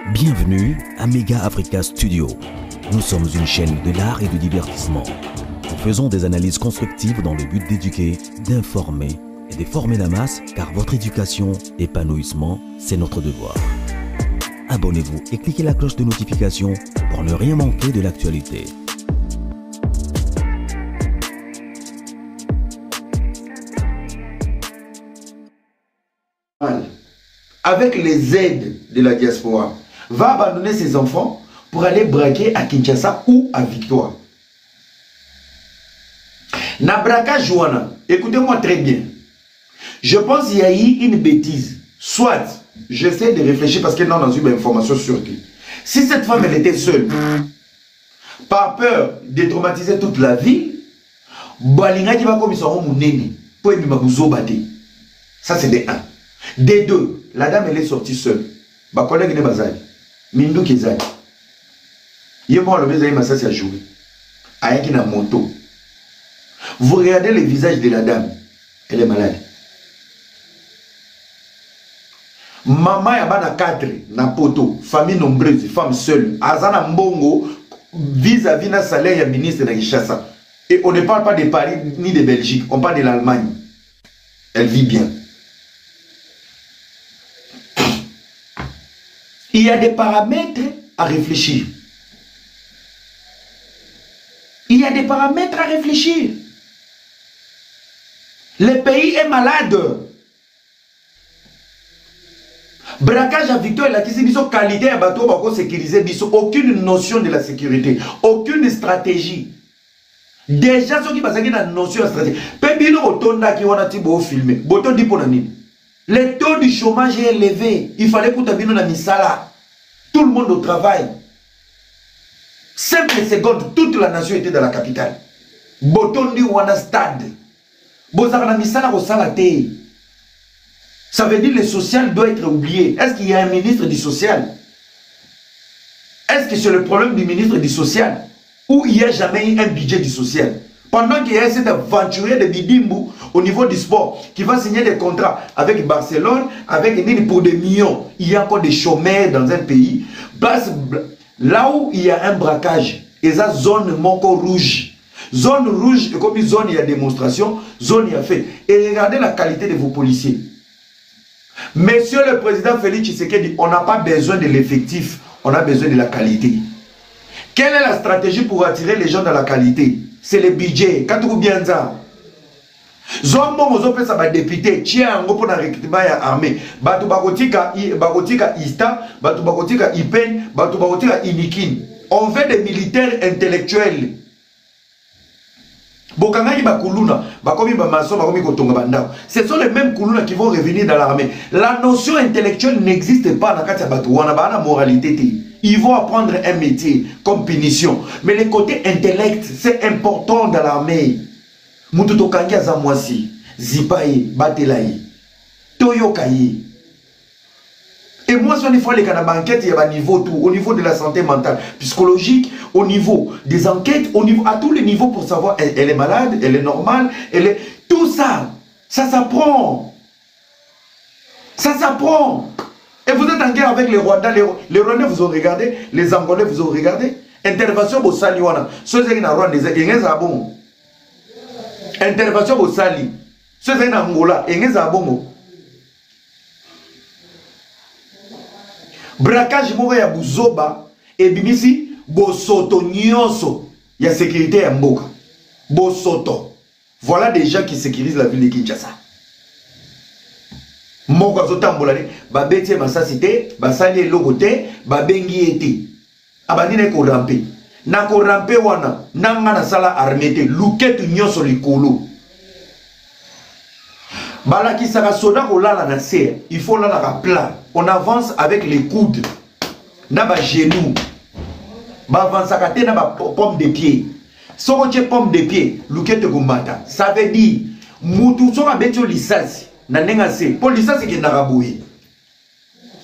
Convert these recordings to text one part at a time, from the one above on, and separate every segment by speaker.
Speaker 1: Bienvenue à Mega Africa Studio. Nous sommes une chaîne de l'art et du divertissement. Nous faisons des analyses constructives dans le but d'éduquer, d'informer et de former la masse, car votre éducation, épanouissement, c'est notre devoir. Abonnez-vous et cliquez la cloche de notification pour ne rien manquer de l'actualité.
Speaker 2: Avec les aides de la diaspora, va abandonner ses enfants pour aller braquer à Kinshasa ou à Victoire. Na braquage Jouana, écoutez-moi très bien. Je pense qu'il y a eu une bêtise. Soit, j'essaie de réfléchir parce que non, dans une information sûre. Si cette femme, elle était seule, par peur de traumatiser toute la ville, Balinga qui va comme ça, pour ça c'est des 1. Des 2, la dame elle est sortie seule. Ma collègue n'est pas là. Mindou qui est là. Il y a le baiser, mais ça c'est à jouer. Avec une moto. Vous regardez le visage de la dame. Elle est malade. Maman y a bana 4 na poto, famille nombreuse, femme seule. Azana mbongo vis-à-vis na salaire ya ministre de Kinshasa. Et on ne parle pas de Paris ni de Belgique, on parle de l'Allemagne. Elle vit bien. Il y a des paramètres à réfléchir. Il y a des paramètres à réfléchir. Le pays est malade. Braquage à Victoire, la qualité à bateau pour sécuriser, aucune notion de la sécurité, aucune stratégie. Déjà, ceux qui passent une notion de stratégie. Pébino autonda qui wana tibo filmer. Boton dit pour nani. Le taux du chômage est élevé. Il fallait que tu na misala. Tout le monde au travail. Simple seconde, toute la nation était dans la capitale. Botondi wana stade. Bozaka na misala ko salate. Ça veut dire que le social doit être oublié. Est-ce qu'il y a un ministre du social? Est-ce que c'est le problème du ministre du social? Ou il n'y a jamais eu un budget du social? Pendant qu'il y a cet aventurier de Bidimbu au niveau du sport qui va signer des contrats avec Barcelone, avec Nini pour des millions, il y a encore des chômeurs dans un pays. Là où il y a un braquage, et ça zone monco rouge. Zone rouge, et comme zone il y a démonstration, zone il y a fait. Et regardez la qualité de vos policiers. Monsieur le président Félix Tshisekedi, on n'a pas besoin de l'effectif, on a besoin de la qualité. Quelle est la stratégie pour attirer les gens dans la qualité? C'est le budget. Quand vous bien ça, Zombo mozope ça va député. Tiens, on peut recrutement ya armée. Batu bakotika Ista, batu bakotika Ipen, batu bakotika Inikin. On veut des militaires intellectuels. Bokangani bakuluna, bakomi bamaso, bakomi kotonga bandao. Ce sont les mêmes kuluna qui vont revenir dans l'armée. La notion intellectuelle n'existe pas dans katia batu wana ba na moralité. Ils vont apprendre un métier comme punition. Mais le côté intellect, c'est important dans l'armée. Mututo kangia zamwasi, zipaye, batelaye, toyokaye. Et moi, si on fait les enquêtes, il y a un niveau tout, au niveau de la santé mentale, psychologique, au niveau des enquêtes, au niveau, à tous les niveaux pour savoir elle est malade, elle est normale, elle est... Tout ça, ça s'apprend. Ça s'apprend. Et vous êtes en guerre avec les Rwandais. Les Rwandais vous ont regardé, les Angolais vous ont regardé. Intervention au Sali wana. Ceux qui sont Rwanda, ils sont bon. Intervention au Sali. Ceux qui sont Angola, ils sont bon. Braquage moko ya buzoba et bimisi bosoto nyonso ya sécurité ya mboka. Bosoto. Voilà des gens qui sécurisent la ville de Kinshasa. Moko azotambola ne babeti masasi te, basali eloko te, babengi ete. Abandine ko rampe. Na ko rampe wana nanga na sala armée te, luketu nyonso likolo. Balaki saka soda ko lala na serre, il faut lala ka plat. On avance avec les coudes. Na ba genoux. Ba avance ka te na ba pomme de pied. Soko che pomme de pied, luketu ko mata. Ça veut dire mutu soka betio lisasi. Na nenga se pour lisasi ki na raboui.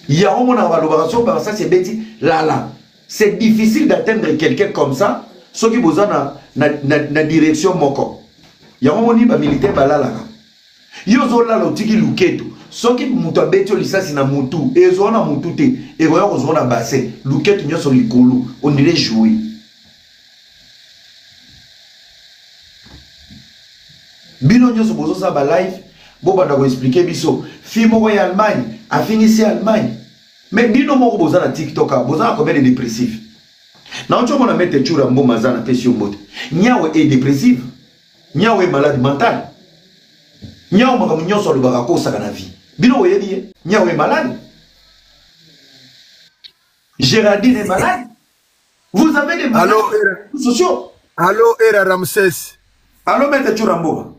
Speaker 2: Ya homo na balobaraso ba ça c'est beti lala. C'est difficile d'atteindre quelqu'un comme ça, ce qui besoin na direction moko. Ya homo ni ba militaire ba lala. Yo zo lala otiki luketu. soki mutu abeti yo lisasi na mutu ezwa na mutu te ekoya kozwa na bassin luketu nyonso likolo on dirait jouer. Bino nyonso bozosa ba live bobanda ko expliquer biso fi moko ya Allemagne afingisi Allemagne mais bino moko boza na TikTok boza na combien de dépressifs na oncho mona mette chura mboma za na pesi mbote nyawe est dépressive nyawe est malade mental nyawe maka nyonso lobaka ko saka na vie bino oyebi nyawe est malade Géraldine est malade vous avez des malades sociaux.
Speaker 3: Allô era Ramsès.
Speaker 2: Allô mette chura mboma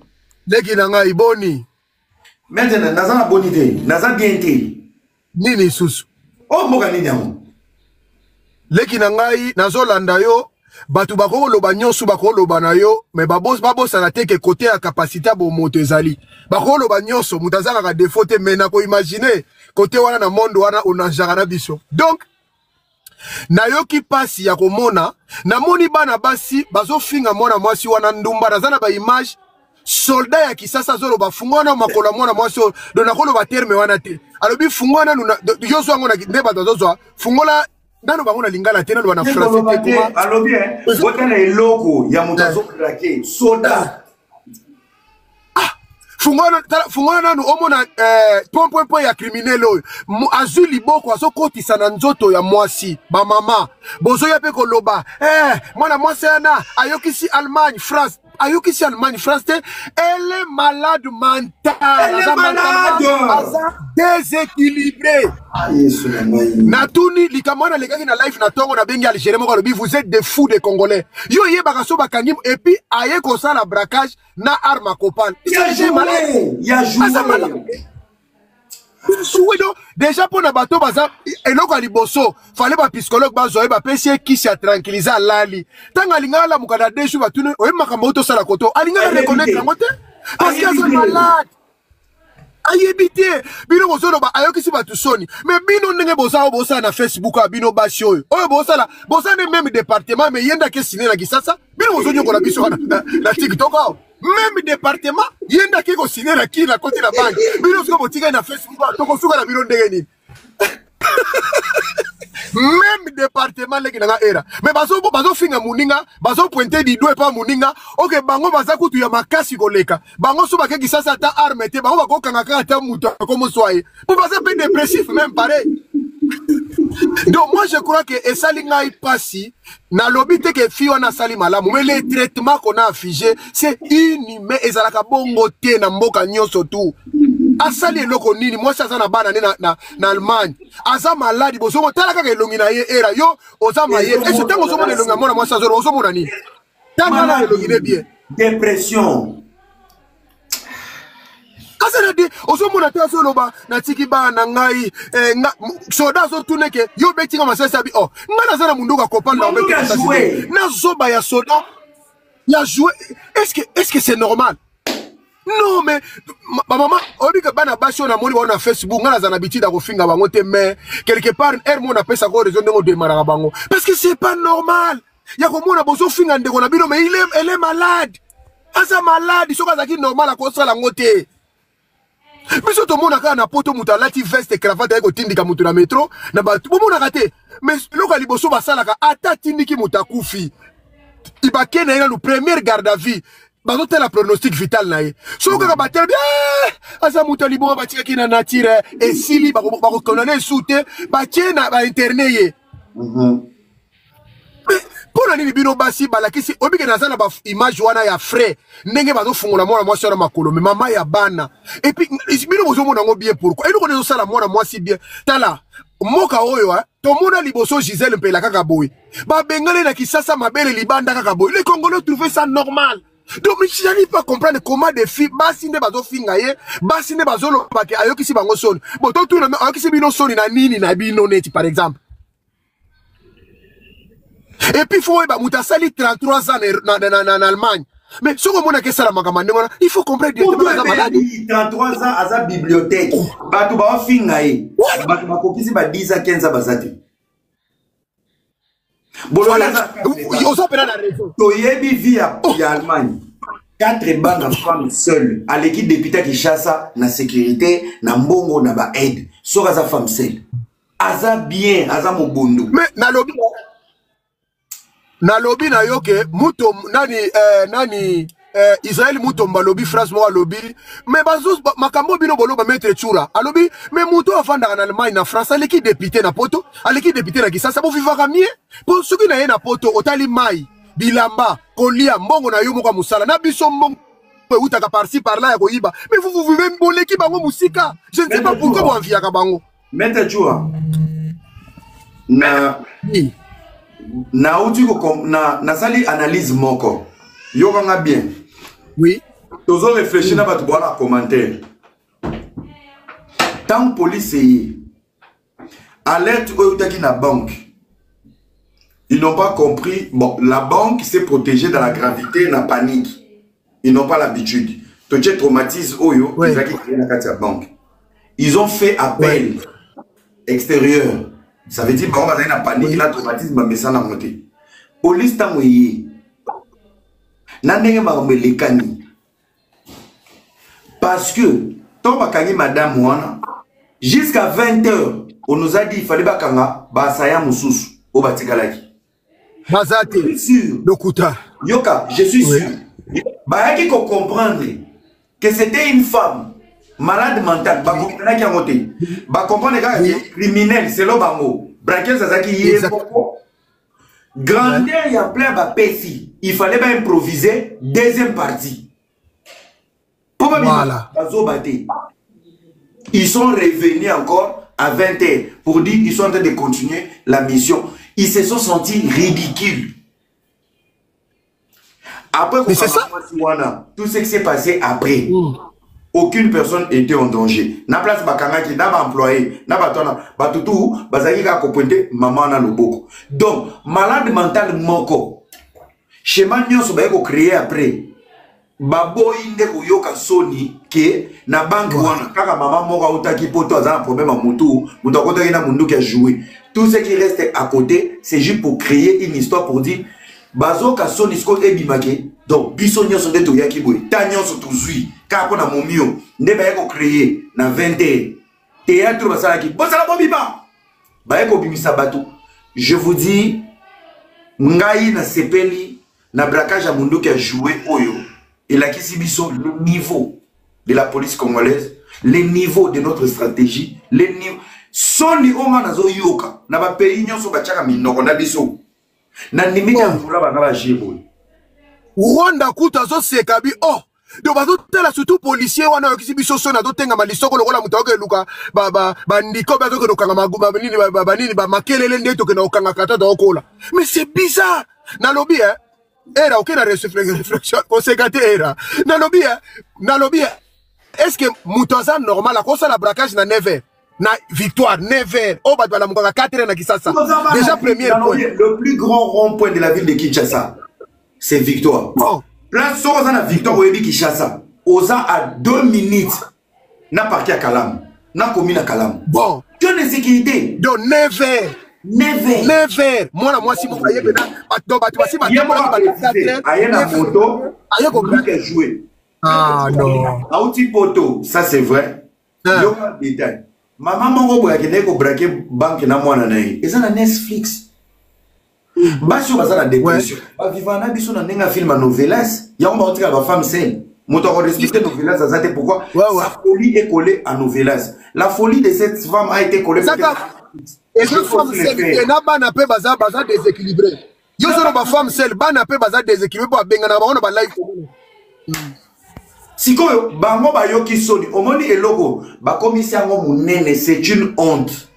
Speaker 3: Leki na ngai boni.
Speaker 2: Maintenant naza na boni te naza bien te
Speaker 3: nini susu
Speaker 2: o mboka nini yango
Speaker 3: leki na ngai nazolanda yo batu bakoloba nyonso bakoloba na yo mais babosana te ke côté ya capacité bo moto ezali bakoloba nyonso mutu azalaka défaut te mais nako imaginer côté wana na monde wana onanjaka na biso donc nayoki pasi ya komona namoni bana basi bazofinga mwana mwasi wana ndumba nazana ba image soldat ya kisasa zolo ba fungwana makola mwana mwasi do nakolo ba terme wana te alobi fungwana yozo wango na ndeba dozozwa fungola nano bango na lingala te nano bana français te kuma
Speaker 2: alobi botana eloko ya mutazo krake soldat fungwana nanu omona point ya criminel oyo azwi liboko azokotisa na nzoto ya mwasi ba mama bozo ya pe koloba mwana mwasi ana ayokisi Allemagne France ayokisi Allemagne France te elle est malade mentale elle est malade déséquilibré natuni likamwana lekaki na life na tongo na bengi Algérie moko lobi vous êtes des fous des Congolais yo ye bakaso bakangi et puis aye ko sala braquage na arme copal ya joué déjà pour na bato baza eloko ya liboso fallait ba psychologue bazoye ba pesi kisi ya tranquilliser alali tanga lingala la mukada deshu batune oye makambo to sala koto alinga reconnaître ngote parce que c'est malade ayebite bino bozono ba ayokisi batu soni mais bino ndenge bosa na Facebook a bino basi oyo bosa ne même département mais yenda ke siné na kisasa bino bozonyo ko la biso na TikTok même département yenda ke ko siné na ki na côté la banque bino siko botika na Facebook to ko suka na bino ndenge ni même département leki na era mais bazo finga muninga bazo pointer di doigt pa muninga OK bango baza kutu ya makasi koleka bango so bakeki sasa ta arme te bango bakokanga kaka ta mutu comme soye pour baza peu dépressif même pareil. Donc moi je crois que esalinga ipasi na lobite ke fiwa na sali malamu mais les traitements qu'on a affiché c'est inhumain ezalaka bongo te na mboka nyonso tout asali eloko nini moi ça na bana na Allemagne aza maladi bozo tala kaka elongi na ye era yo oza maye et ce temps ozo mona elongi mona moi ça ozo mona ni tanga na elongi ne bien dépression
Speaker 3: asana de ozo mona te so loba na tiki ba na ngai soda zo tuneke yo betinga masasa bi ngana zana munduka kopanda na zoba ya soda ya jouer est-ce que c'est normal? Non mais maman obi ka bana basho na moni na Facebook ngana zana bitida ko finga bango te mais quelque part mon appelle ça ko raison de démarrer bango parce que c'est pas normal ya ko mona bozo finga ndeko na bino mais elle est malade asa malade soka zaki normal ko sala ngote biso to mona ka na poto mutalati veste cravate ko tindika mutu na métro na ba bo mona kate mais loka liboso basala ka ata tindiki mutakufi ibake na ina le premier garde à vue bazote la pronostic vital na ye so kaka batel asa mutu libo batika kina nature et sili bako condamner soute batie na ba internet ye pona nini bino basi balakisi obike na zana ba image wana ya frais ndenge bazo fungola mwana mwasi na makolo mais mama ya bana et puis bino bozo mona ngo bien pourquoi eloko nezo sala mwana mwasi bien tala moka oyo to mona liboso Gisèle Mpela kaka boy ba bengale na kisasa mabele libanda kaka boy les Congolais trouvaient ça normal. Donc je n'arrive pas à comprendre comment des filles basi ne bazo fingaye basi ne bazo lo bake ayokisi bango soni bon to tout na ayokisi bino soni na nini na bino neti par exemple. Et puis il faut que sali 33 ans en Allemagne. Mais ce que mon ça la il faut comprendre que
Speaker 2: 33 ans à sa bibliothèque. Batu ba fingaye. Batu ba kokisi ba 10 à 15 ans bazati. Voilà, on s'appelle la raison. Toyebi via Allemagne. 4 bancs de femmes seules. À l'équipe député qui chasse na sécurité, na mbongo, na ba aide. Sora sa femme seule. Aza bien, aza mobondo.
Speaker 3: Mais na lobby na yoke muto nani Israël muto mbalobi France mo lobby mais bazos makambo bino bolo ba mettre chura alobi mais muto afanda en Allemagne na France aleki député na poto aleki député na Kisasa bo vivaka mieux pour ceux qui na ye na poto otali mai bilamba kolia mbongo na yo moko musala na biso mbongo utaka par-ci par-là ya koyiba mais vous vivez boleki bango musika je ne sais pas pourquoi vous enviaka bango
Speaker 2: Maître Chua na uti ko na sali analyse moko yo nga bien
Speaker 3: oui
Speaker 2: tozo réfléchir na ba to bona commentaire tant police alerte oyutaki na banque ils n'ont pas compris bon la banque s'est protégée dans la gravité na panique ils n'ont pas l'habitude to je traumatise oyo ezaki na kati ya banque ils ont fait appel extérieur. Ça veut dire qu'on va avoir une panique, la traumatisme, mais ça n'a pas monté. Police t'a mouillé. N'andenge ma les cani. Parce que, tant que madame Wana, jusqu'à 20h, on nous a dit qu'il fallait pas kanga, ba saya moussous, au batikalaki.
Speaker 3: Bazate,
Speaker 2: je suis sûr.
Speaker 3: Dokuta.
Speaker 2: Yoka, je suis sûr. Bah, qui qu'on comprendre que c'était une femme. Malade mental, bah comprendre qui a monté, bah comprendre que criminel, c'est le bango. Braquer ça qui y est grandeur il y a plein de pécis. Il fallait pas improviser deuxième partie. Voilà. Ils sont revenus encore à 20h pour dire qu'ils sont en train de continuer la mission. Ils se sont sentis ridicules. Après, tout ce qui s'est passé après. Aucune personne était en danger. Na place bakanga qui n'a pas employé, n'a pas tona, batutu, bazaki ka kopointe maman na loboko. Donc malade mental moko. Schéma nyonso ba ko créer après. Babo inde ko yoka soni ke na banque wana kaka maman moko utaki poto azana problème à mutu, mutu akota na mundu qui a joué. Tout ce qui reste à côté, c'est juste pour créer une histoire pour dire bazo ka soni sko ebimake. Donc biso nyonso de to yaki boy, ta nyonso tuzui. Car on a mon mieux, ne va pas créer dans 20h. Théâtre basala qui bossa la bombiba. Ba eko bimisa bato. Je vous dis, ngai na sepeli na braquage à mundo qui a joué oyo. Et la kisibiso le niveau de la police congolaise, le niveau de notre stratégie, le niveau soni oma nazo yoka na ba pays nyonso ba chaka minoko na biso. Na nimika mvula ba ba jebo.
Speaker 3: Rwanda kuta zo sekabi oh. Donc bazotela surtout policier wana yokibiso sona dotenga malisoko lokola mutoke luka ba ndiko ba ko dokanga maguba nini ba makelele ndeto ke na okanga kata da okola. Mais c'est bizarre. Na lobby era aucune réflexion conséquente era. Na lobby est-ce que mutoza normal ko ça la braquage na 9h na victoire 9h au bad bala mukanga 4h na Kisasa. Déjà premier point.
Speaker 2: Le plus grand rond-point de la ville de Kinshasa c'est Victoire.
Speaker 3: Oh.
Speaker 2: Place sur la victoire au Kinshasa. Oza à 2 minutes. N'a parqué à Kalam. N'a commune à Kalam.
Speaker 3: Bon.
Speaker 2: Que de sécurité.
Speaker 3: Donc 9h. 9h. Moi, si vous voyez maintenant, il y
Speaker 2: a une photo. Il y a joué.
Speaker 3: Ah non.
Speaker 2: Aouti poto, ça c'est vrai. Il y a un détail. Maman mongo boya kene ko braquer banque na mwana na ye. Et ça na Netflix. Basio bazana dépression. Ba vivana biso na ndenga film à novelas. Ya on va entrer à la femme saine. Moto ko respecter novelas ça c'est pourquoi sa folie est collée à novelas. La folie de cette femme a été collée
Speaker 3: et cette femme saine na bana pe baza déséquilibré. Yo so ba femme saine bana pe baza déséquilibré pour benga na ba on ba life.
Speaker 2: Sikoyo bango ba yoki soni omoni eloko ba commissaire ngo munene c'est une honte.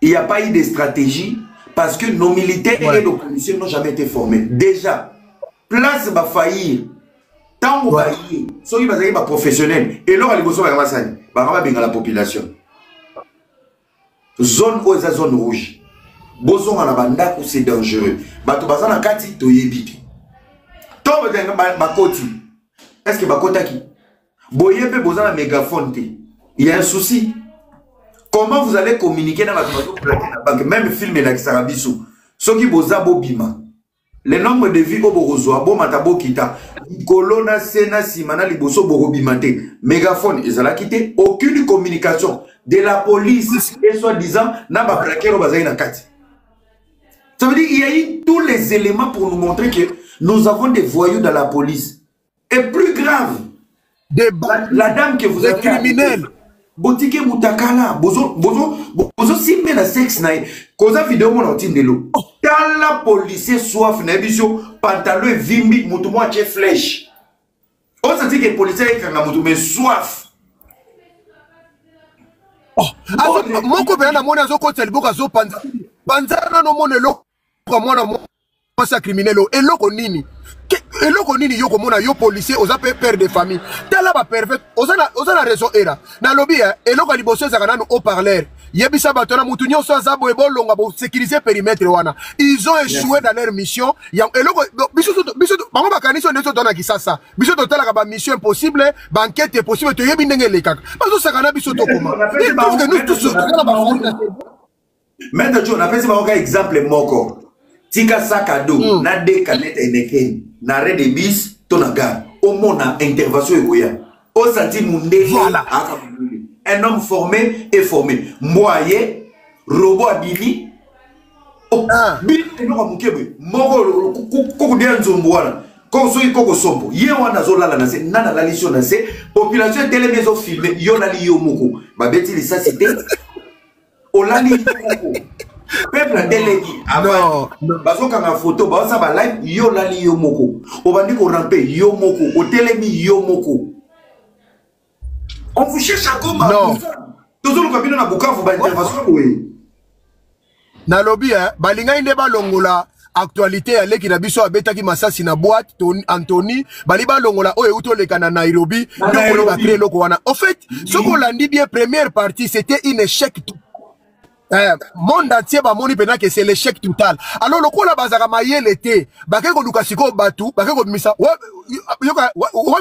Speaker 2: Il n'y a pas eu de stratégie. Parce que nos militaires et nos policiers n'ont jamais été formés. Déjà, place va faillir. Tant qu'on va faillir, ceux qui vont être professionnels. Et là, les besoins va bien la population. Zone où est zone rouge. Besoin en abanda où c'est dangereux. Bato bazana kati to yebiki. Tombe dans ma koti. Est-ce que ma kota qui? Boyebe besoin un mégaphone. Il y a un souci. Comment vous allez communiquer dans la banque? Même film et l'Axarabiso. Ce qui vous a bobima. Le nombre de vies au Borozo, Abo Matabo Kita. Colonna Sena Simana Liboso Borobimate. Mégaphone, ils ont quitté. Aucune communication de la police et soi-disant n'a pas plaqué au bazar na kati. Ça veut dire qu'il y a eu tous les éléments pour nous montrer que nous avons des voyous dans la police. Et plus grave, la dame que vous avez
Speaker 3: criminels.
Speaker 2: Botike Mutakala, bozo simbe na sexe na koza vidéo mon otindelo. Dans la police soif na biso pantalon vimbi mutu mo che flèche. On se dit que policier est na mutu mais soif.
Speaker 3: Oh, moko bena mona zo ko telboka zo panzana no monelo ko mona mo sa criminelo eloko nini yoko mona yo policier oza pe père de famille tala ba perfect oza raison era na lobby eloko liboso za kana no haut-parleur yebisa batona mutu nyonso azabo ebolonga bo sécuriser périmètre wana ils ont échoué dans leur mission ya eloko biso bango bakaniso ndeso tona kisasa biso totala ka ba mission impossible ba enquête possible to yebi ndenge lekaka bazo sakana biso to koma parce que nous tous
Speaker 2: maintenant tu on appelle ça un exemple moko tika sakado na de canette eneken na re de bis tonaga au mona intervention egoya au senti mundé voilà un homme formé et formé moyen robot abili oh bi no mukebe moko ko dia nzombo wana ko so ikoko sombo ye wana zolala na se nana la mission na se population télé maison filmé yo la li yo moko ba beti li sa cité olali moko peuple a délégué avant bazoka na photo baza ba live yo lali yo moko obandi ko ramper yo moko otelemi yo moko on vous cherche à comment toujours le cabinet na Bukavu ba intervention oui
Speaker 3: na lobby balinga inde ba longola actualité ya leki na biso abetaki masasi na boîte Anthony bali ba longola oyo utoleka na Nairobi donc ba créer loko wana en fait ce qu'on l'a dit bien première partie c'était un échec monde entier ba moni pena que c'est l'échec total alors le kola bazaka mayele te bakeko lukasiko batu bakeko misa wa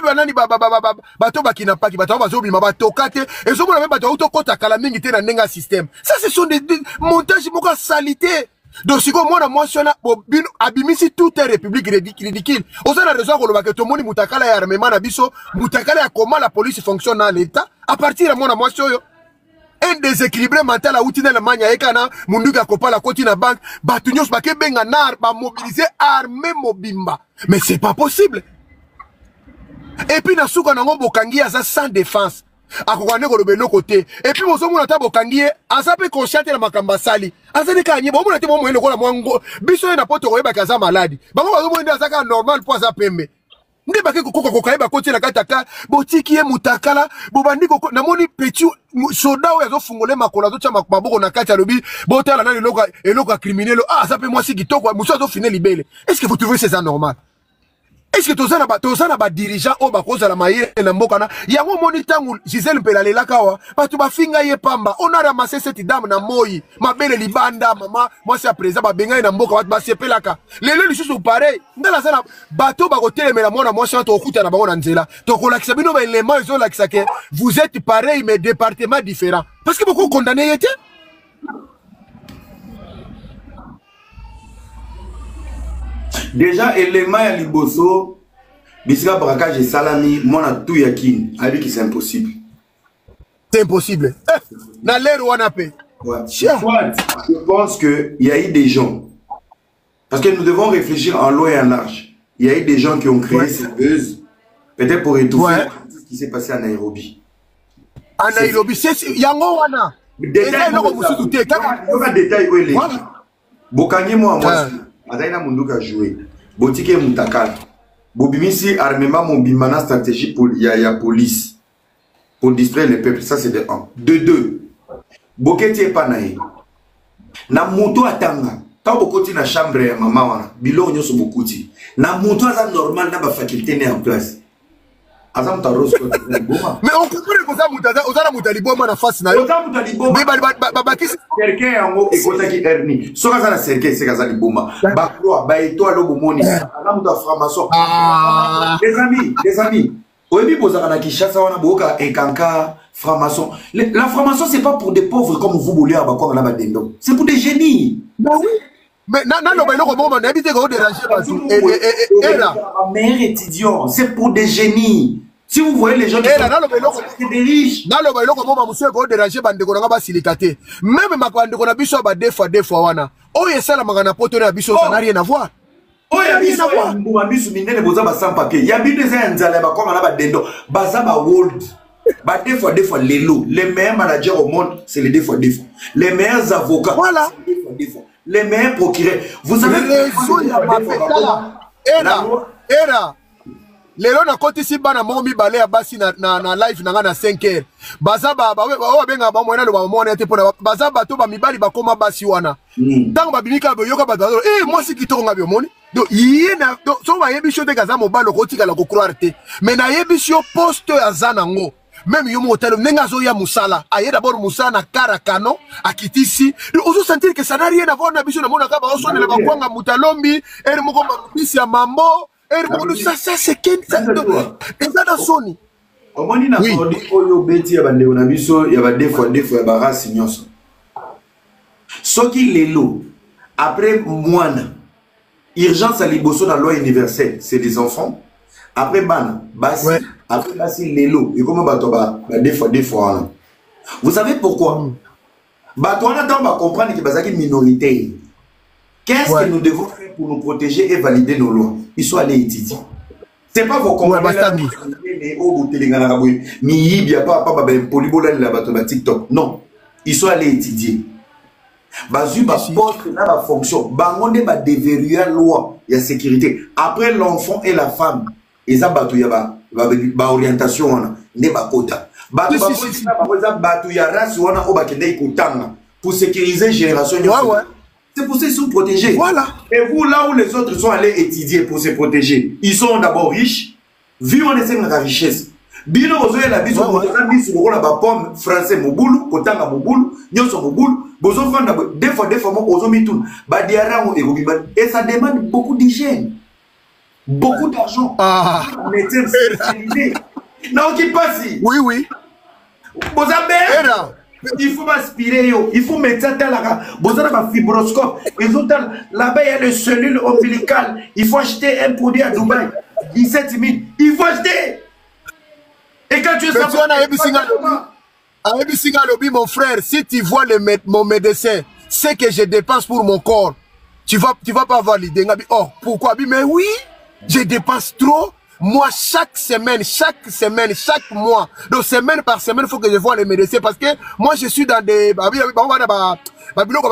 Speaker 3: banani bato bakina paki bato bazobima batokate et so mona même bato auto kota kala mingi te na nenga système ça ce sont des montages moka salité donc siko mona mwasiona bobino abimisi toute république ridicule osana raison ko lobaka to moni mutakala ya armement na biso mutakala ya comment la police fonctionne dans l'état à partir de mona mwasio un déséquilibré mental à outil na manya ekana munduka kopala koti na banque batunyos bake benga nar ba mobiliser armée mobimba mais c'est pas possible et puis na suka nango bokangi aza sans défense akokwane ko lobeno côté et puis mozo mona ta bokangi aza pe conscient na makamba sali aza ne kanyi bo mona te mo moyeno ko la mwango biso na poto ko yeba kaza maladi bango bazo mo nda zaka normal po aza pembe nde bake kokoka kokaiba koti na kataka botiki ye mutakala bobandi koko namoni petit soda oyo azofungole makolo azotia maboko na kati ya lobi botala na eloko criminel ah ça peut moi si kitoko muso azofine libele est-ce que vous trouvez c'est ça normal est-ce que tozana ba dirigeant o ba koza la maye na mboka na yango moni tangu Gisèle Mpela kawa batu bafinga ye pamba on a ramassé cette dame na moyi mabele libanda mama moi c'est à présent ba benga na mboka batu basepelaka lelo lisusu pareil ndala sana bato ba kotelemela mona moi c'est to okuta na bango na nzela to kolakisa bino ba élément izo lakisa que vous êtes pareil mais départements différents parce que beaucoup condamné était
Speaker 2: déjà élément ya liboso bisika braquage et salami mona tout yakine avec qui c'est impossible
Speaker 3: na l'air wana pe
Speaker 2: ouais. Je pense que il y a eu des gens parce que nous devons réfléchir en long et en large il y a eu des gens qui ont créé cette buzz peut-être pour étouffer ce qui s'est passé à Nairobi
Speaker 3: c'est yango wana
Speaker 2: détail no mususu te kaka détail oele bokangi moi Azaina munduka jouer. Botike mutakala. Bobimisi armement mobimana stratégie pour ya police. Pour distraire les peuples. Ça c'est de 1. De 2. Boketi epanaye. Na moto atanga. Quand bokoti na chambre ya mama wana. Bilo nyoso bokuti. Na moto aza normal na ba faculté né en place. Mais
Speaker 3: on comprend que ça mutaza ozala mutaliboma na face na yo.
Speaker 2: Ozala mutaliboma.
Speaker 3: Mais babakisi
Speaker 2: cercle yango ekotaki hernie. Soka za na cercle c'est kaza liboma. Ba croix ba étoile bomoni. Ana muta franc-maçon. Les amis. Oyebi bozaka na Kinshasa wana boka enkanka franc-maçon. La franc-maçon c'est pas pour des pauvres comme vous boulez à bakwa na ba dendo. C'est pour des génies.
Speaker 3: Bah oui. Mais naloba eloko moko na habité ko déranger batou.
Speaker 2: Meilleur étudiant, c'est pour des génies. Si vous voyez les gens qui sont des riches.
Speaker 3: Naloba eloko moko monsieur ko déranger bande ko nga ba silikate. Même makande ko na biso ba deux fois wana. Oyo sala mangana poto na biso ça n'a rien à voir.
Speaker 2: Oya biso ya biso minene boza ba sans papier. Ya biso za nzala ba koma na ba dendo. Baza ba world. Bah, des fois, les meilleurs managers au monde, c'est les des fois. Les meilleurs avocats,
Speaker 3: voilà.
Speaker 2: Des fois. Les meilleurs procureurs. Vous savez,
Speaker 3: Era. Lelo na koti si bana momi balé abasi na live na 5h. Baza ba benga ba mwana lo ba mwana te pona baza bato ba mibali ba koma basi wana. Tango ba bimika ba yoka ba moi si kitoko ngabi omoni. Donc yena so ba yebi shote kaza mobalo ko tika la ko croire te. Mais na yebi sio poste azana ngo. Même yo motelo nenga zo ya musala aye d'abord musala na karakano akitisi ozo sentir que ça n'a rien à voir na biso na mona ka ba oso na ba kwanga mutalombi eri moko ba bisi ya mambo eri moko ça c'est ken ça dans soni
Speaker 2: omoni na soni oyo beti ya bande na biso ya ba des fois ya ba race nyonso soki lelo après moine urgence à liboso na loi universelle c'est des enfants après bana basi ouais. Après basi lelo et comment bato ba des fois vous savez pourquoi bato on attend ba comprendre que bazaki minorité qu'est-ce que nous devons faire pour nous protéger et valider nos lois ils sont allés étudier c'est pas vos compagnies mais au bout telengana boy mi yibia pas polibola la bato ba TikTok non ils sont allés étudier bazu ba poste na ba fonction bangonde ba déverrouiller loi ya sécurité après l'enfant et la femme ils ont battu ba orientation wana ne ba kota batu ba ya race wana o ba kende ikutanga pour sécuriser génération c'est pour ça qu'ils sont protégés
Speaker 3: voilà
Speaker 2: et vous là où les autres sont allés étudier pour se protéger ils sont d'abord riches vu on essaie la richesse bino ozo la biso on biso ko la ba pomme français mobulu kotanga mobulu nyonso mobulu bozo fanda des fois mo ozo mitun ba diarango et ça demande beaucoup d'hygiène. Beaucoup d'argent. Non, qui passe.
Speaker 3: Oui.
Speaker 2: Il faut m'aspirer. Il faut mettre ça dans la. Vous avez un fibroscope. Là-bas, il y a les cellules ombilicales. Il faut acheter un produit à Dubaï. 17 000. Il faut acheter. Et quand tu es
Speaker 3: mon frère, si tu vois mon médecin, c'est que je dépense pour mon corps. Tu vas pas avoir l'idée. Oh, pourquoi? Mais oui. Je dépense trop. Moi, chaque semaine, chaque mois, donc semaine par semaine, il faut que je vois les médecins parce que moi, je suis dans des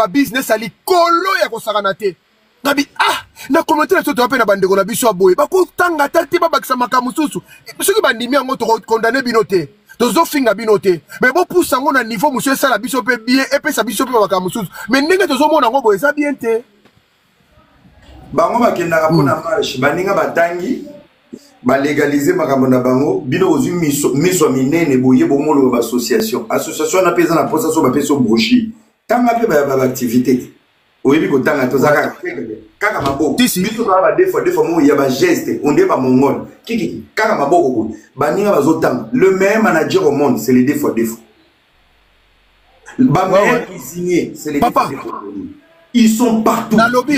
Speaker 3: business à l'icolo ya kosaranate. Nabi na commenter la soto apena bande ko na biso aboye. Ba ko tanga tati ba bakisa makamususu. Soki bandimi yango to condamner binote. Tozo finga binote. Mais bon pour sango na niveau monsieur ça la biso pe bien et pe sa biso pe makamususu. Mais ndenge tozo mona ngo boye ça bien te.
Speaker 2: Bango bakenda ko na marche baninga batangi ba légaliser makambo na bango bino ozu miso minene boye bomolo ba association na pesa na posa so ba peso brochi tanga pe ba activité oyebi ko tanga to zaka kaka maboko biso ba des fois mo ya ba geste on ba mongol kiki kaka maboko ko baninga bazotanga le meilleur manager au monde c'est les des fois ba meilleur cuisinier c'est les papa ils sont partout.
Speaker 3: Dans le lobby,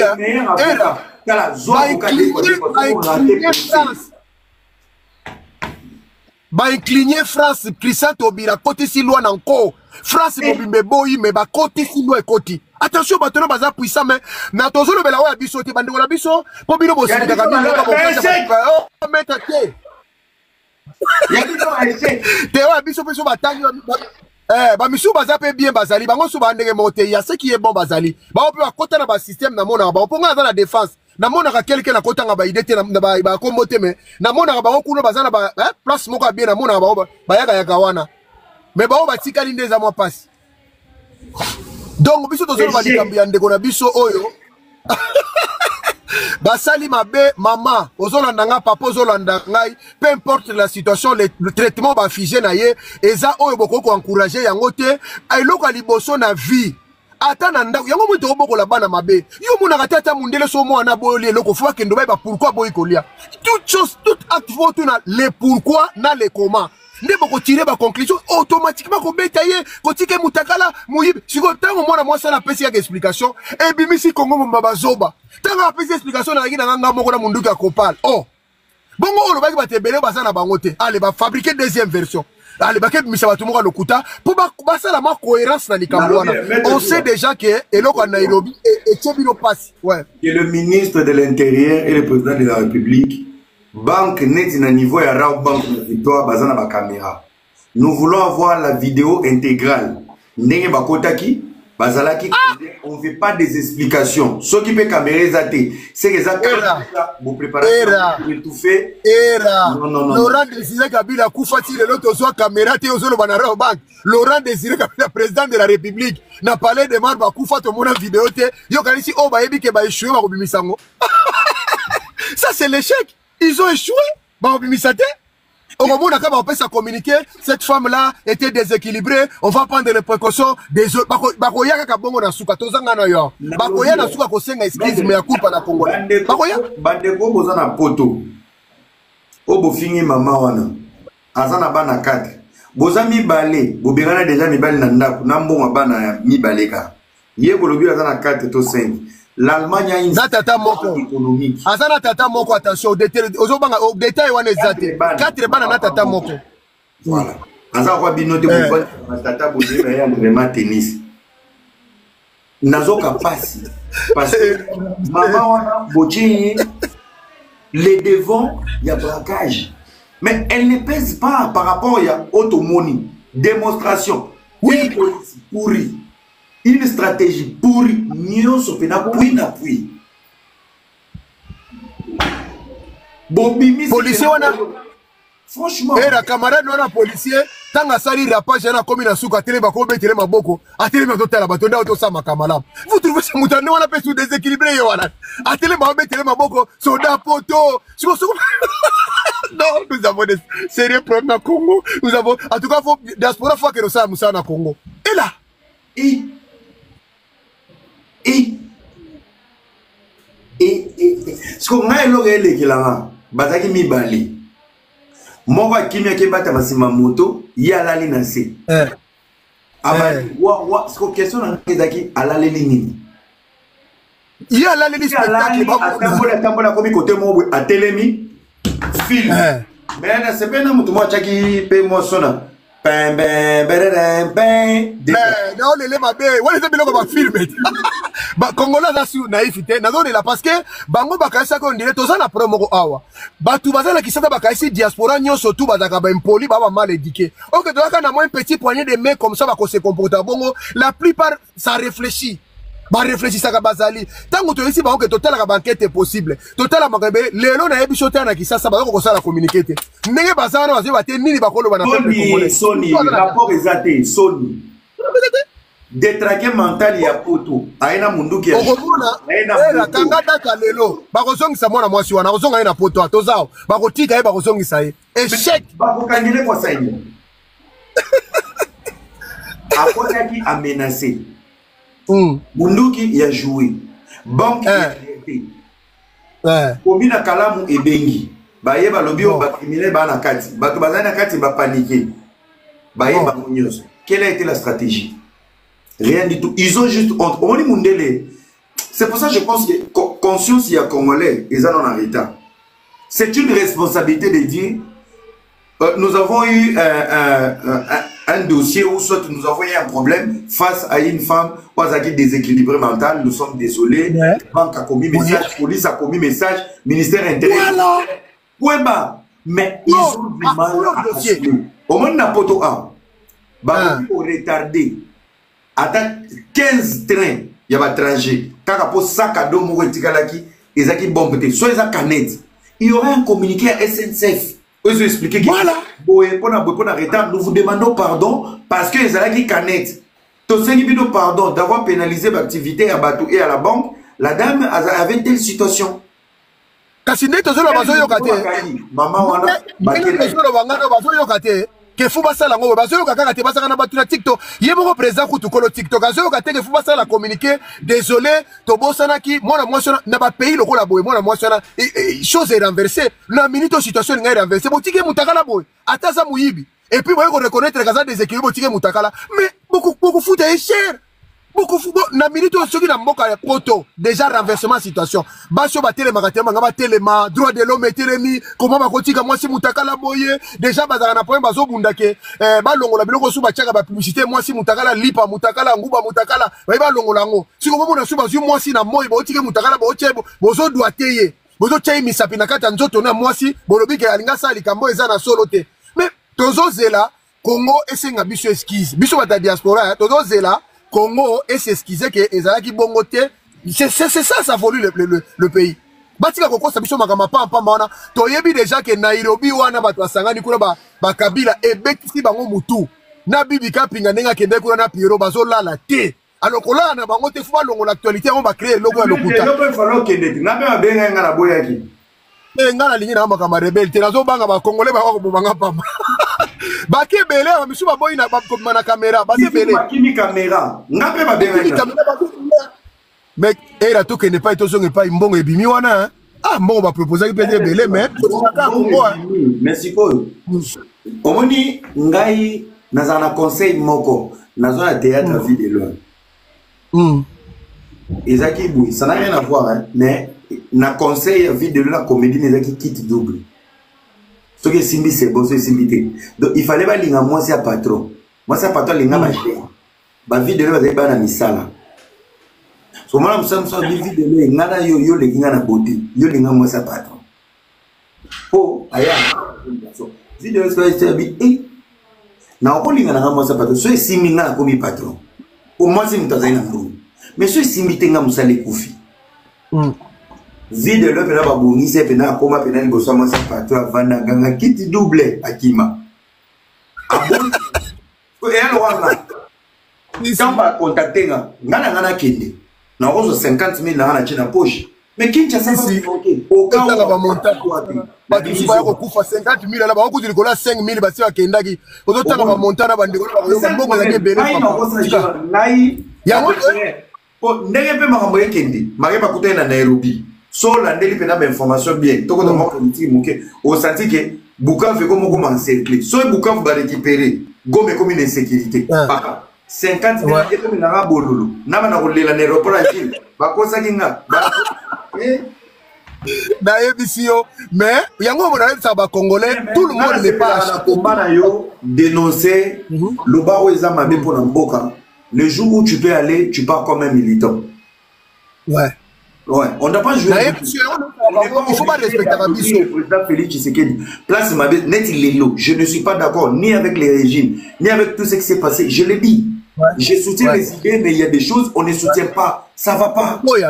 Speaker 3: incliner France, Christian Tobira, côté si loin encore. France, me boy, mais ba côté si loin côté. Attention, batono baza puissant, mais na tozo le bela wa biso te bande ko la biso, po bino bosi ka kamino ka bo mettre te.
Speaker 2: Ya biso
Speaker 3: te wa biso peso batangi ba misu bazape bien bazali bango so bandenge monter ya ce qui est bon bazali ba peut akota na ba système na mona ba ponga za la défense na mona ka quelqu'un na kota nga ba idée na ba kombote me na mona ka bango kuno bazana ba place moko bien na mona ba yaka kawana mais ba tikali ndeza mwa passe donc biso tozo ba likambi ya ndeko na biso oyo basali mabe maman ozolanda nga papa ozolanda ngai peu importe la situation le traitement ba figé na ye eza oyo boko ko encourager yango te eloko liboso na vie ata na ndako yango moto obokola bana mabe yo mona tata mundele so mwana boyoli eloko faut que ndoba pourquoi boy kolia toute chose tout acte faut na le pourquoi na le comment nde boko tirer ba conclusion automatiquement ko betaye ko tike mutakala muyibi siko tango mwana mwasa na pesi ya explication e bimisi Congo mbaba zoba tango apesi explication na ngina nganga moko na munduka kopal oh bongo olo baki batebele basana bangote allez ba fabriquer deuxième version allez ba ke bimisa batu moko lokuta pour ba sala ma cohérence na likambo wana on sait déjà que eloko Nairobi et Tchebilo passe ouais
Speaker 2: que le ministre de l'Intérieur et le président de la République banque net na niveau ya Rao Bank na Victoire bazana ba caméra. Nous voulons avoir la vidéo intégrale. Ndenge bakotaki bazalaki on ne fait pas des explications. Ce qui peut caméra zaté, c'est que ça vous préparez tout fait. Non.
Speaker 3: Laurent Désiré Kabila Koufati le loto soit caméra té ozolo bana Rao Bank. Laurent Désiré Kabila président de la République n'a parlé de Marba Koufa to mona vidéo té yo kanisi o ba yebi ke ba échoué ba bimisango. Ça c'est l'échec. Ils ont échoué. Au moment où on peut communiquer, cette femme-là était déséquilibrée. On va prendre les précautions des autres. Bakoya kabongo na suka tozanga na yo. Bakoya na suka kosenga excuse mais akupa na Congo. Bakoya
Speaker 2: bandeko boza na poto. Obo fingi mama wana. Azana bana 4. Boza mibale, bobirana déjà mibale na ndako, na mbonga bana mibale ka. Ye kolobi azana 4 to 5. L'Allemagne a une
Speaker 3: stratégie économique. Azana tata moko attention au détail wana ezate. 4 bana na tata moko.
Speaker 2: Voilà. Azana kwa binote ko tata boze ba ya vraiment tennis. Nazoka passe parce que maman wana boji les devants il y a braquage. Mais elle ne pèse pas par rapport à autonomie, démonstration. Oui, pourri. Une stratégie pour mieux se faire appui.
Speaker 3: Policier wana
Speaker 2: franchement
Speaker 3: la camarade wana policier tanga sali rapage na komi na suka tele ba ko betele maboko atele ma totala batonda auto sama kamala vous trouvez ce mutane wana pe sous déséquilibré yo wana atele ba betele maboko soda poto non nous avons des sérieux problèmes au Congo nous avons en tout cas faut diaspora faut que nous ça musa na Congo et là
Speaker 2: ce qu'on a l'oreille qui là bazaki mibali moko kimia ke bata masima moto ya la linase wa ce que question na ezaki alale nini
Speaker 3: ya la li spectacle
Speaker 2: ba tambola komi côté mo atelemi film mais na sepena mutu mo chaki pe mo sona non
Speaker 3: les mabe wala te biloko ba filmer ba congolais za su naïfité na zone là parce que bango bakaisa ko ndire toza na promo ko awa batu bazala kisata bakaisi diaspora nyoso tout bazaka ba impoli ba mal éduqué OK to aka na moins petit poignée de main comme ça ba ko se comporter bongo la plupart ça réfléchit ba réfléchir ça ka bazali tango to ici ba ko total ka banquette possible total makabe lelo na yebi shota na kisasa ba ko sala communiquer te ndenge bazana bazo ba te nini ba ko lo bana
Speaker 2: peuple Sony rapport ezate Sony détraqué mental ya poto aina munduki ya
Speaker 3: aina kanga data lelo ba ko zongisa mwana mwasi wana ko zonga ina poto atozao ba ko tika ye ba ko zongisa ye échec
Speaker 2: ba ko kandile kwa saini akonaki a menacé Munduki a joué. Banque Komina Kalamu et Bengi. Baye ba lobby ba criminel ba na kati. Ba to bazana kati ba paniquer. Baye ba monyos. Quelle a été la stratégie? Rien du tout. Ils ont juste honte. On est mundele. C'est pour ça que je pense que conscience il y a congolais, ils en ont en état. C'est une responsabilité de dire nous avons eu un dossier où soit nous avons eu un problème face à une femme ou à un déséquilibre mental. Nous sommes désolés. Banque a commis message, police a commis message, ministère intérieur. Ouais, bah, mais ils ont du mal à assumer. Au moins, n'importe quoi. Bah, on retardé. Attends, 15 trains, il y a un trajet. Quand on pose sac à dos, ils ont qui bombe. Soit ils ont canette. Il y aura un communiqué à SNCF. Ils ont expliqué que voilà. Nous vous demandons pardon parce que les gens qui canettent. Nous pardon d'avoir pénalisé l'activité à Batou et à la banque. La dame avait telle situation. Que Fouba Sala ngo bazo kaka te basaka na batu na TikTok yebo président kutu kolo TikTok azo kate que Fouba Sala communiquer désolé to bosana ki mona mwasona na ba pays lokola boy mona mwasona chose est renversée na minute situation nga renversée botike mutakala boy ataza muyibi
Speaker 3: Et puis, vous voyez qu'on reconnaît les des équilibres qui Moutakala. Mais beaucoup foot est cher. Beaucoup foot. Na minute ceux qui n'ont pas poto. Déjà renversement de situation. Basso ba télé magatéma, ngaba téléma, droit de l'homme télémi. Comment va continuer moi si Moutakala boye. Déjà bazara na point bazo bundake. Ba longo la biloko sou ba tchaka ba publicité moi si Moutakala lipa Moutakala nguba Moutakala. Ba longo lango. Si comment na sou bazu moi si na moi ba otike Moutakala ba ochebo. Bozo doit teye. Bozo teye misapi na kata nzoto na moi si bolobi ke alinga sa likambo eza na solo te. Mais tozo zela Congo esenga biso esquisse. Biso bata diaspora tozo zela Congo et s'excuser que ezalaki bongote. C'est ça, ça volue le pays. Batika koko sabiso makama pampa mana. Toyebi déjà que Nairobi wana batu asangani kuna ba Kabila ebekisi bango mutu. Na bibi kapinga nenga kende kuna na Pierrot bazo la te. Alors que là na bango te fuba longo l'actualité on va créer logo ya lokuta.
Speaker 2: Logo falo kende. Na be benga ngana boyaki.
Speaker 3: Ngana lingi na makama rebelle te nazo banga ba congolais ba ko banga pamba. Baki belé misu ba boy na ba na caméra ba belé.
Speaker 2: Kimi caméra. Ngape ba benga.
Speaker 3: Mais et la tout que n'est pas été pas mbongo ebimi wana hein. Ah mbongo ba proposer ki peut belé mais
Speaker 2: merci quoi. Omoni ngai nazana conseil moko nazana théâtre vie de loin. Ezaki boui ça n'a rien à voir hein mais na conseil vie de la comédie ezaki quitte double. Ce que Simbi c'est bon, c'est Simbi. Donc il fallait pas linga moi c'est patron. Moi c'est patron linga ma chère. Ba vie de là va na misala. So moi ça me vie de là ngana yo le linga na beauté. Yo linga moi c'est patron. Oh aya. Vie de là c'est bi eh. Na ko linga na moi c'est patron. So Simbi na ko mi patron. Au moins c'est mutaza na ndo. Mais so Simbi tenga musale kufi. Vie de l'homme là baboni c'est pena koma pena ni boso moi c'est patron vanda ganga kiti double akima abon ko elo wana samba contacter ngana kende na ozo 50,000 na china poche mais kincha ça c'est OK au cas où ba monta quoi ba tu ba ko kufa 50,000 là ba ko dikola 5,000 ba si akendaki ozo tanga ba monta na bandiko ba yo mbongo la ke bele papa nai ya ko ndenge pe makambo yekende makeba kutena na Nairobi. So la ndeli pena ba information bien toko na mo politique moké au senti que Bukavu ko moko encercler so Bukavu ba récupérer gome comme une insécurité papa 50,000 et comme na bololo na bana ko lela na aéroport à Gilles ba ko sakinga
Speaker 3: na ebisio mais yango mona ça ba congolais tout le monde n'est pas
Speaker 2: combat yo dénoncer le baro eza mabe pour na mboka le jour où tu peux aller tu pars comme un militant.
Speaker 3: Ouais.
Speaker 2: Ouais, on n'a pas joué. Il faut pas respecter la mission. Le président Félix Tshisekedi place ma bête net il est. Je ne suis pas d'accord ni avec les régimes, ni avec tout ce qui s'est passé. Je l'ai dit. Ouais. Je soutiens les idées, mais il y a des choses on ne soutient pas. Ça va pas.
Speaker 3: Ouais.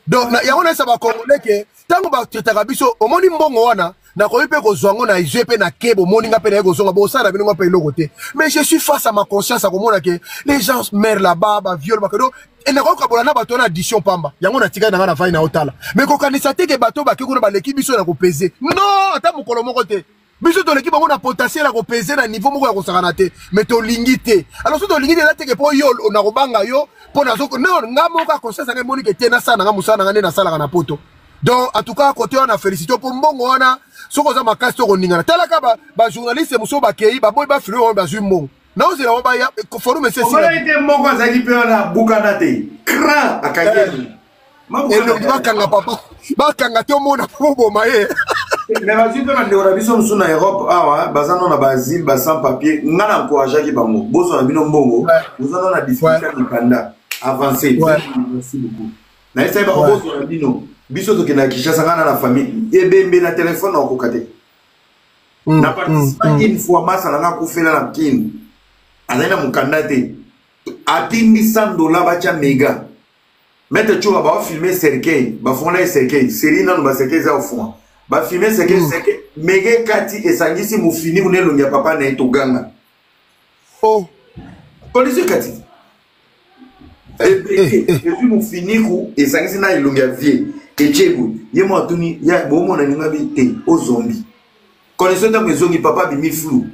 Speaker 3: Donc, il y a un ça va congolais que tant que tu t'as biso, au moins mbongo wana. Na ko ipe ko zongo na ijepe na kebo moninga pe na ko zongo bo sala bino pa ilo côté. Mais je suis face à ma conscience à komona que les gens meurent là-bas, ba viol ba kedo. Et na ko kabola na bato na addition pamba. Yango na tika na vai na otala. Mais ko kanisa te ke bato ba ke ko ba l'équipe biso na ko peser. Non, ata mokolo moko te. Biso to l'équipe bango na potentiel à ko peser na niveau moko ya ko sakana te. Mais to lingité. Alors so to lingité la te ke po yo na ko banga yo po na zoko non ngamo ka conscience na moni ke tena sana nga musana nga na sala na poto. Donc en tout cas côté on a félicité pour mbongo wana. Soko za makasi to koningana talaka ba journaliste muso ba kei ba boy ba filo ba zumbo na ozela ba ya forum c'est
Speaker 2: ça on a été moko zaki pe na bukanate cran akageli
Speaker 3: mabuka ba kanga papa ba kanga te mona pobo maye
Speaker 2: mais ba zipe ba ndora biso muso na Europe awa bazano na bazil ba sans papier ngana encourager ki bango bozo na bino mbongo bozo na difficulté ni kanda avancer merci beaucoup na essaye ba bozo na bino biso to kena Kinshasa ngana la famille ebembe na téléphone na kokate na participer une fois masa na kufela na kin azana mukandate atindi $100 bacha mega mette chura ba filmer cercueil ba fona cercueil série na ba cercueil za au fond ba filmer cercueil mega kati esangisi mufini munelo nya papa na etoganga oh polisi kati et mufini ku esangisi na ilunga vie Echego, yemo atuni ya bomo na ninga bite o zombie. Connaissez ta maison qui papa bi mi flou.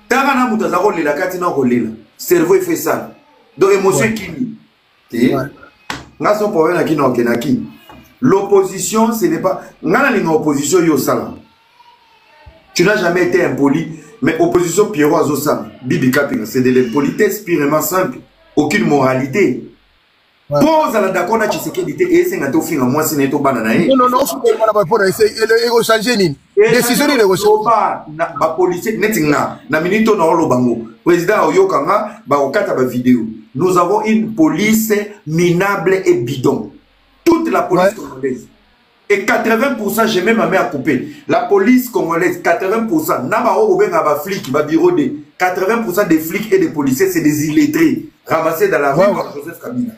Speaker 2: Tanga na muta za ko lela kati na ko lela. Cerveau il fait ça. Donc émotion kimi. Et nga son problème na ki na kenaki. L'opposition ce n'est pas ngana linga opposition yo sala. Tu n'as jamais été impoli. Mais opposition Pierrot Azosam, Bibi Kaping, c'est de l'impolitesse purement simple. Aucune moralité. Pose à la d'accord, tu sais qu'il était et c'est un toffing à moi, c'est un banana.
Speaker 3: Non, non, c'est pas pour essayer de changer ni. Décision de
Speaker 2: la police, netinga, na minito na olo bango. Président Oyokanga, ba okata ba vidéo. Nous avons une police minable et bidon. Toute la police congolaise. Et 80%, j'ai même ma mère à couper. La police congolaise, 80%, n'a pas flics, 80% des flics et des policiers, c'est des illettrés, ramassés dans la rue par Joseph Kabila.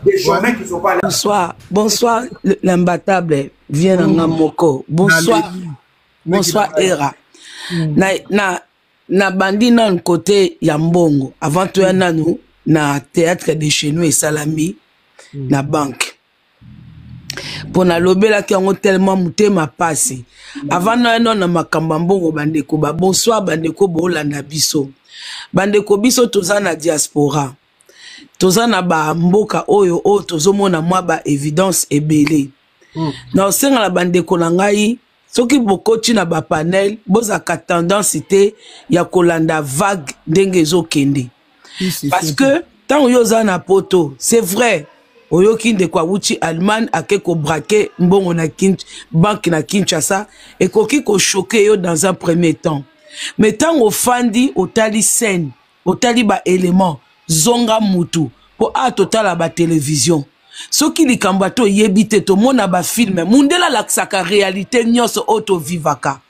Speaker 2: Des chômeurs qui ne sont pas là.
Speaker 4: Bonsoir, bonsoir, l'imbattable, vient en moko. Bonsoir, bonsoir, Era. Na bandi nan côté Yambongo, avant tout un an, na théâtre de chez nous et Salami, na banque. Pour na lobela qui ont tellement mouté ma passe. Avant non na makambambongo bandeko ba bonsoir bandeko bolanda biso. Bandeko biso toza na diaspora. Toza na ba mboka oyo o tozomona mwa ba évidence ebele. Na osenga la bandeko na ngai soki bokoti na ba panel bozaka tendance te ya kolanda vague ndenge ezokende. Parce que tant yoza na poto, c'est vrai. Oyoki ndeko awuti Allemagne ake ko braquer mbongo na banque na Kinshasa et koki ko choquer yo dans un premier temps. Mais tant au fandi otali scène, otali ba élément zonga mutu po a total ba télévision. Soki likambo to yebite to mona ba film mundela laksaka réalité nyonso auto vivaka.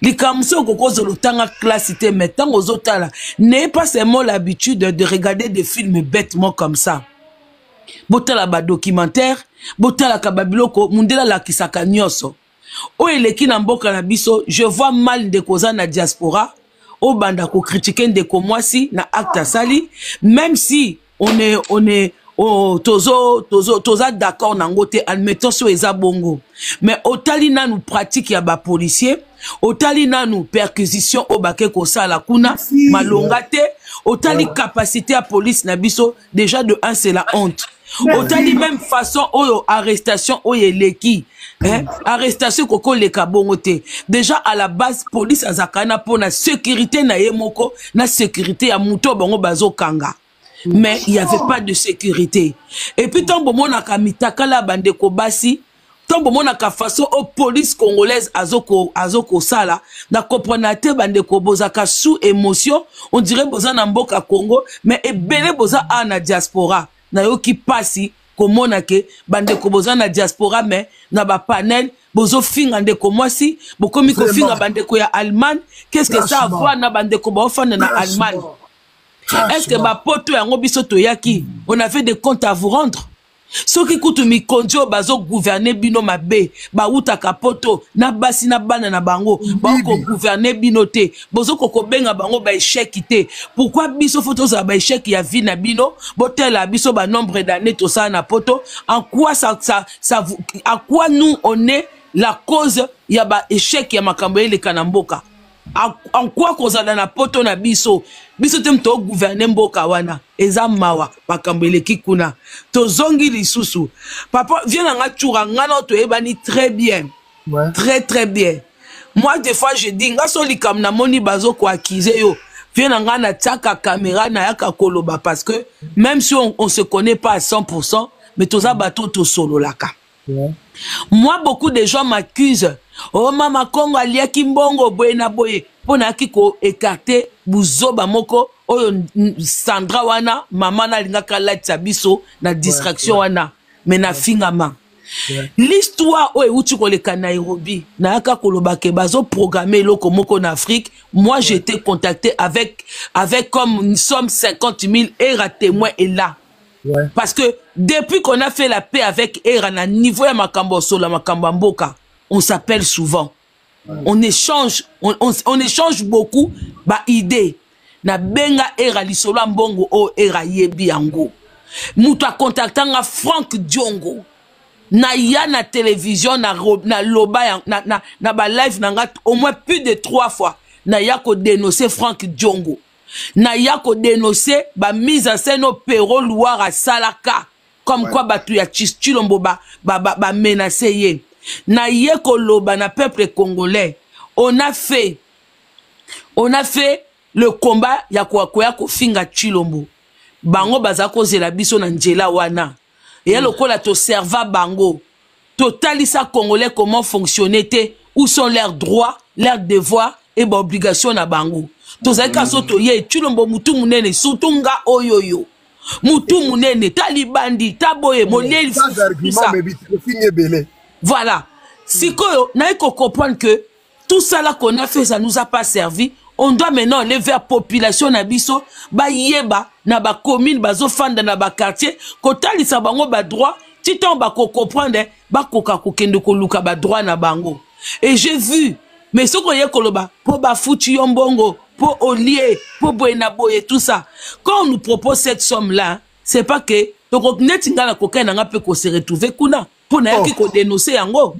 Speaker 4: Likamso kokozo lutanga classité mais tant ozotala n'est pas seulement l'habitude de regarder des films bêtement comme ça. Botala ba documentaire, botala ka babiloko mundela la kisaka nyoso. O eleki na mboka na biso, je vois mal de koza na diaspora, o banda ko critiquer ndeko mwasi na acte sali, même si on est toza d'accord na ngote admettons so eza bongo. Mais otali na nous pratique ya ba policier, otali na nous perquisition o bake ko sala kuna malongate, otali capacité à police na biso déjà de 1 c'est la honte. Otali même façon oyo arrestation oyo leki arrestation koko leka bongote déjà à la base police azakana pour na sécurité na yemoko na sécurité ya muto bango bazo kanga mais il y avait pas de sécurité et puis tant bomona kamitaka la bande ko basi tant bomona ka façon au police congolaise azoko sala na comprendre te bande ko bozaka sous émotion on dirait boza na mboka Congo mais ebele boza na diaspora na yo ki pasi komona ke bande ko boza na diaspora mais na ba panel bozo finga ndeko mwasi bokomi ko finga bande ko ya Allemagne qu'est-ce que ça a voir na bande ko ba ofana na Allemagne est-ce que ba poto yango biso to yaki on avait des comptes à vous rendre ceux qui kutu mi konjo bazo gouverner bino mabe ba uta kapoto na basi na bana na bango ba ko gouverner bino te bozo ko benga bango ba échec te pourquoi biso photo za ba échec ya vie na bino botela biso ba nombre d'années to ça na poto en quoi ça à quoi nous on est la cause ya ba échec ya makambo ele kanamboka en quoi kozala na poto na biso tem to gouverner mboka wana eza mawa makambo eleki kuna to zongi lisusu papa viens nga tchura ngana to ebani très bien très bien moi des fois je dis nga so likam na moni bazo ko accuser yo viens nga na tsaka caméra na yaka koloba parce que même si on se connaît pas à 100% mais toza bato to solo laka moi beaucoup de gens m'accusent oh mama Congo aliaki mbongo boye na boye pona ki ko écarter buzoba moko oyo Sandra wana mama na lingaka latsa biso na distraction wana mais na fingama l'histoire oyo uti ko leka Nairobi na yaka koloba ke bazo programmer loko moko na Afrique moi j'étais contacté avec comme nous sommes 50 000 era témoins et là. Parce que depuis qu'on a fait la paix avec Era na niveau ya makambo solo makambo mboka on s'appelle souvent. On échange beaucoup ba idée. Na benga Era lisolo mbongo o Era yebi yango. Mutu a contactanga Frank Diongo. Na ya na télévision na loba na ba live nanga au moins plus de 3 fois. Na ya ko dénoncer Frank Diongo. Na ya ko dénoncer ba mise en scène au Perro Loire à Salaka. Comme quoi batu ya Chilombo ba menacer ye. Na ye koloba na peuple congolais on a fait On a fait le combat ya ko finga Chilombo. Bango bazako zela biso na njela wana. Et lokola to serva bango. Totalisa congolais comment fonctionner où sont leurs droits, leurs devoirs et obligations na bango. Tozaka soto ye Chilombo mutu munene sutunga oyoyo. Mutu munene talibandi taboye moleli ça. Voilà. Sikoyo na eko comprendre que tout ça là qu'on a fait ça nous a pas servi. On doit maintenant aller vers population na biso ba yeba na ba commune bazo fanda na ba quartier kotalisa bango ba droit titon ba ko comprendre ba koka kokende ko luka ba droit na bango. Et j'ai vu mais ce qu'on y a koloba pour ba foutu yombongo pour olier pour boena boye tout ça. Quand on nous propose cette somme là, c'est pas que donc net ngala koka na ngape ko se retrouver kuna pour na ki ko dénoncer yango.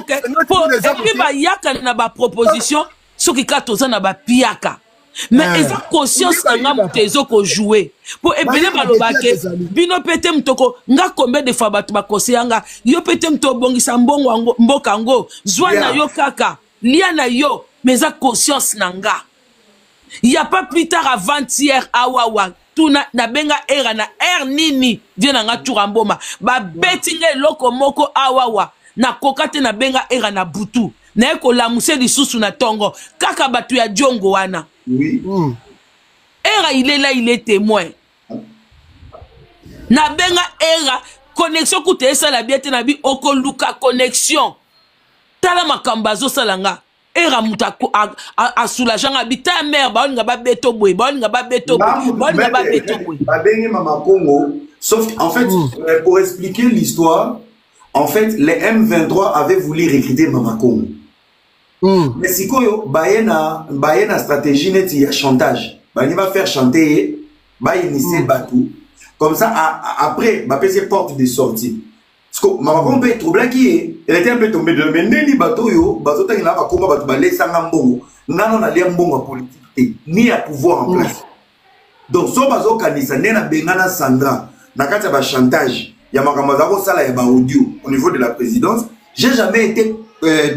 Speaker 4: Et puis ba yaka na ba proposition ce qui a na ba piaka. Mais ils ont conscience nga mutezo ko jouer. Pour ebele balobake bino pete mtoko nga combien de fois batu ba koseyanga yo pete mto bongisa mbongo mboka ngo zwana yo kaka lia na yo mais za conscience nanga. Il y a pas plus tard avant-hier awawa tuna na benga era na nini vient nga turamboma ba betinge loko moko awawa na kokate na benga era na butu. Na eko la muse lisusu na tongo kaka batu ya jongo wana.
Speaker 2: Oui.
Speaker 4: Era il est là, il est témoin. Na benga era connexion koute ça la biete na bi oko luka connexion. Tala makambazo salanga. Era muta a soulaganga bi ta mère ba nga ba beto boy, ba nga ba beto boy, ba nga ba beto boy.
Speaker 2: Ba bengi mama Congo, sauf en fait pour expliquer l'histoire, en fait les M23 avaient voulu recruter mama Congo. Mais si koyo bayena stratégie net ya chantage. Ba ni va faire chanter ba initier batou. Comme ça après ba pèse porte de sortie. Parce que mama Congo peut trouble qui elle était un peu tombée de mais neni bato yo bato ta na ba komba bato ba laisser mbongo. Nano na lia mbongo politique ni à pouvoir en place. Donc so bazo kanisa nena bengana Sandra na kati ba chantage ya makambo za ko sala ya ba audio au niveau de la présidence. J'ai jamais été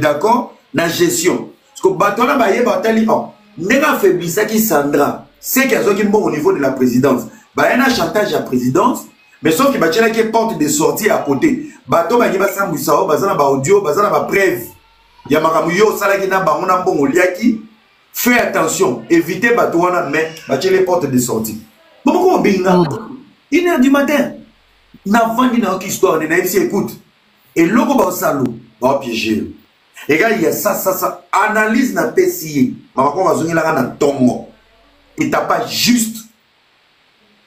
Speaker 2: d'accord la gestion. Parce que Batona Baye Batali, n'est-ce faiblissa qui Sandra, c'est qu'il y a qui bon au niveau de la présidence. Bah, il y a un chantage à la présidence, mais sauf qu'il y a qui porte des sorties à côté. Bato Baye Bassamboussao, Bazana Ba audio, Bazana Ba preuve. Il y a Maramuyo, Salakina Baona Bon Liaki. Fais attention, évitez Batouana, mais Baché les portes des sorties. Pourquoi on binga 1h du matin, n'a vendu dans une histoire, on a écoute. Et l'autre Bassalo, va piéger. Et quand il y a ça, analyse na PCI, maman va zongi la na tongo. Il t'a pas juste.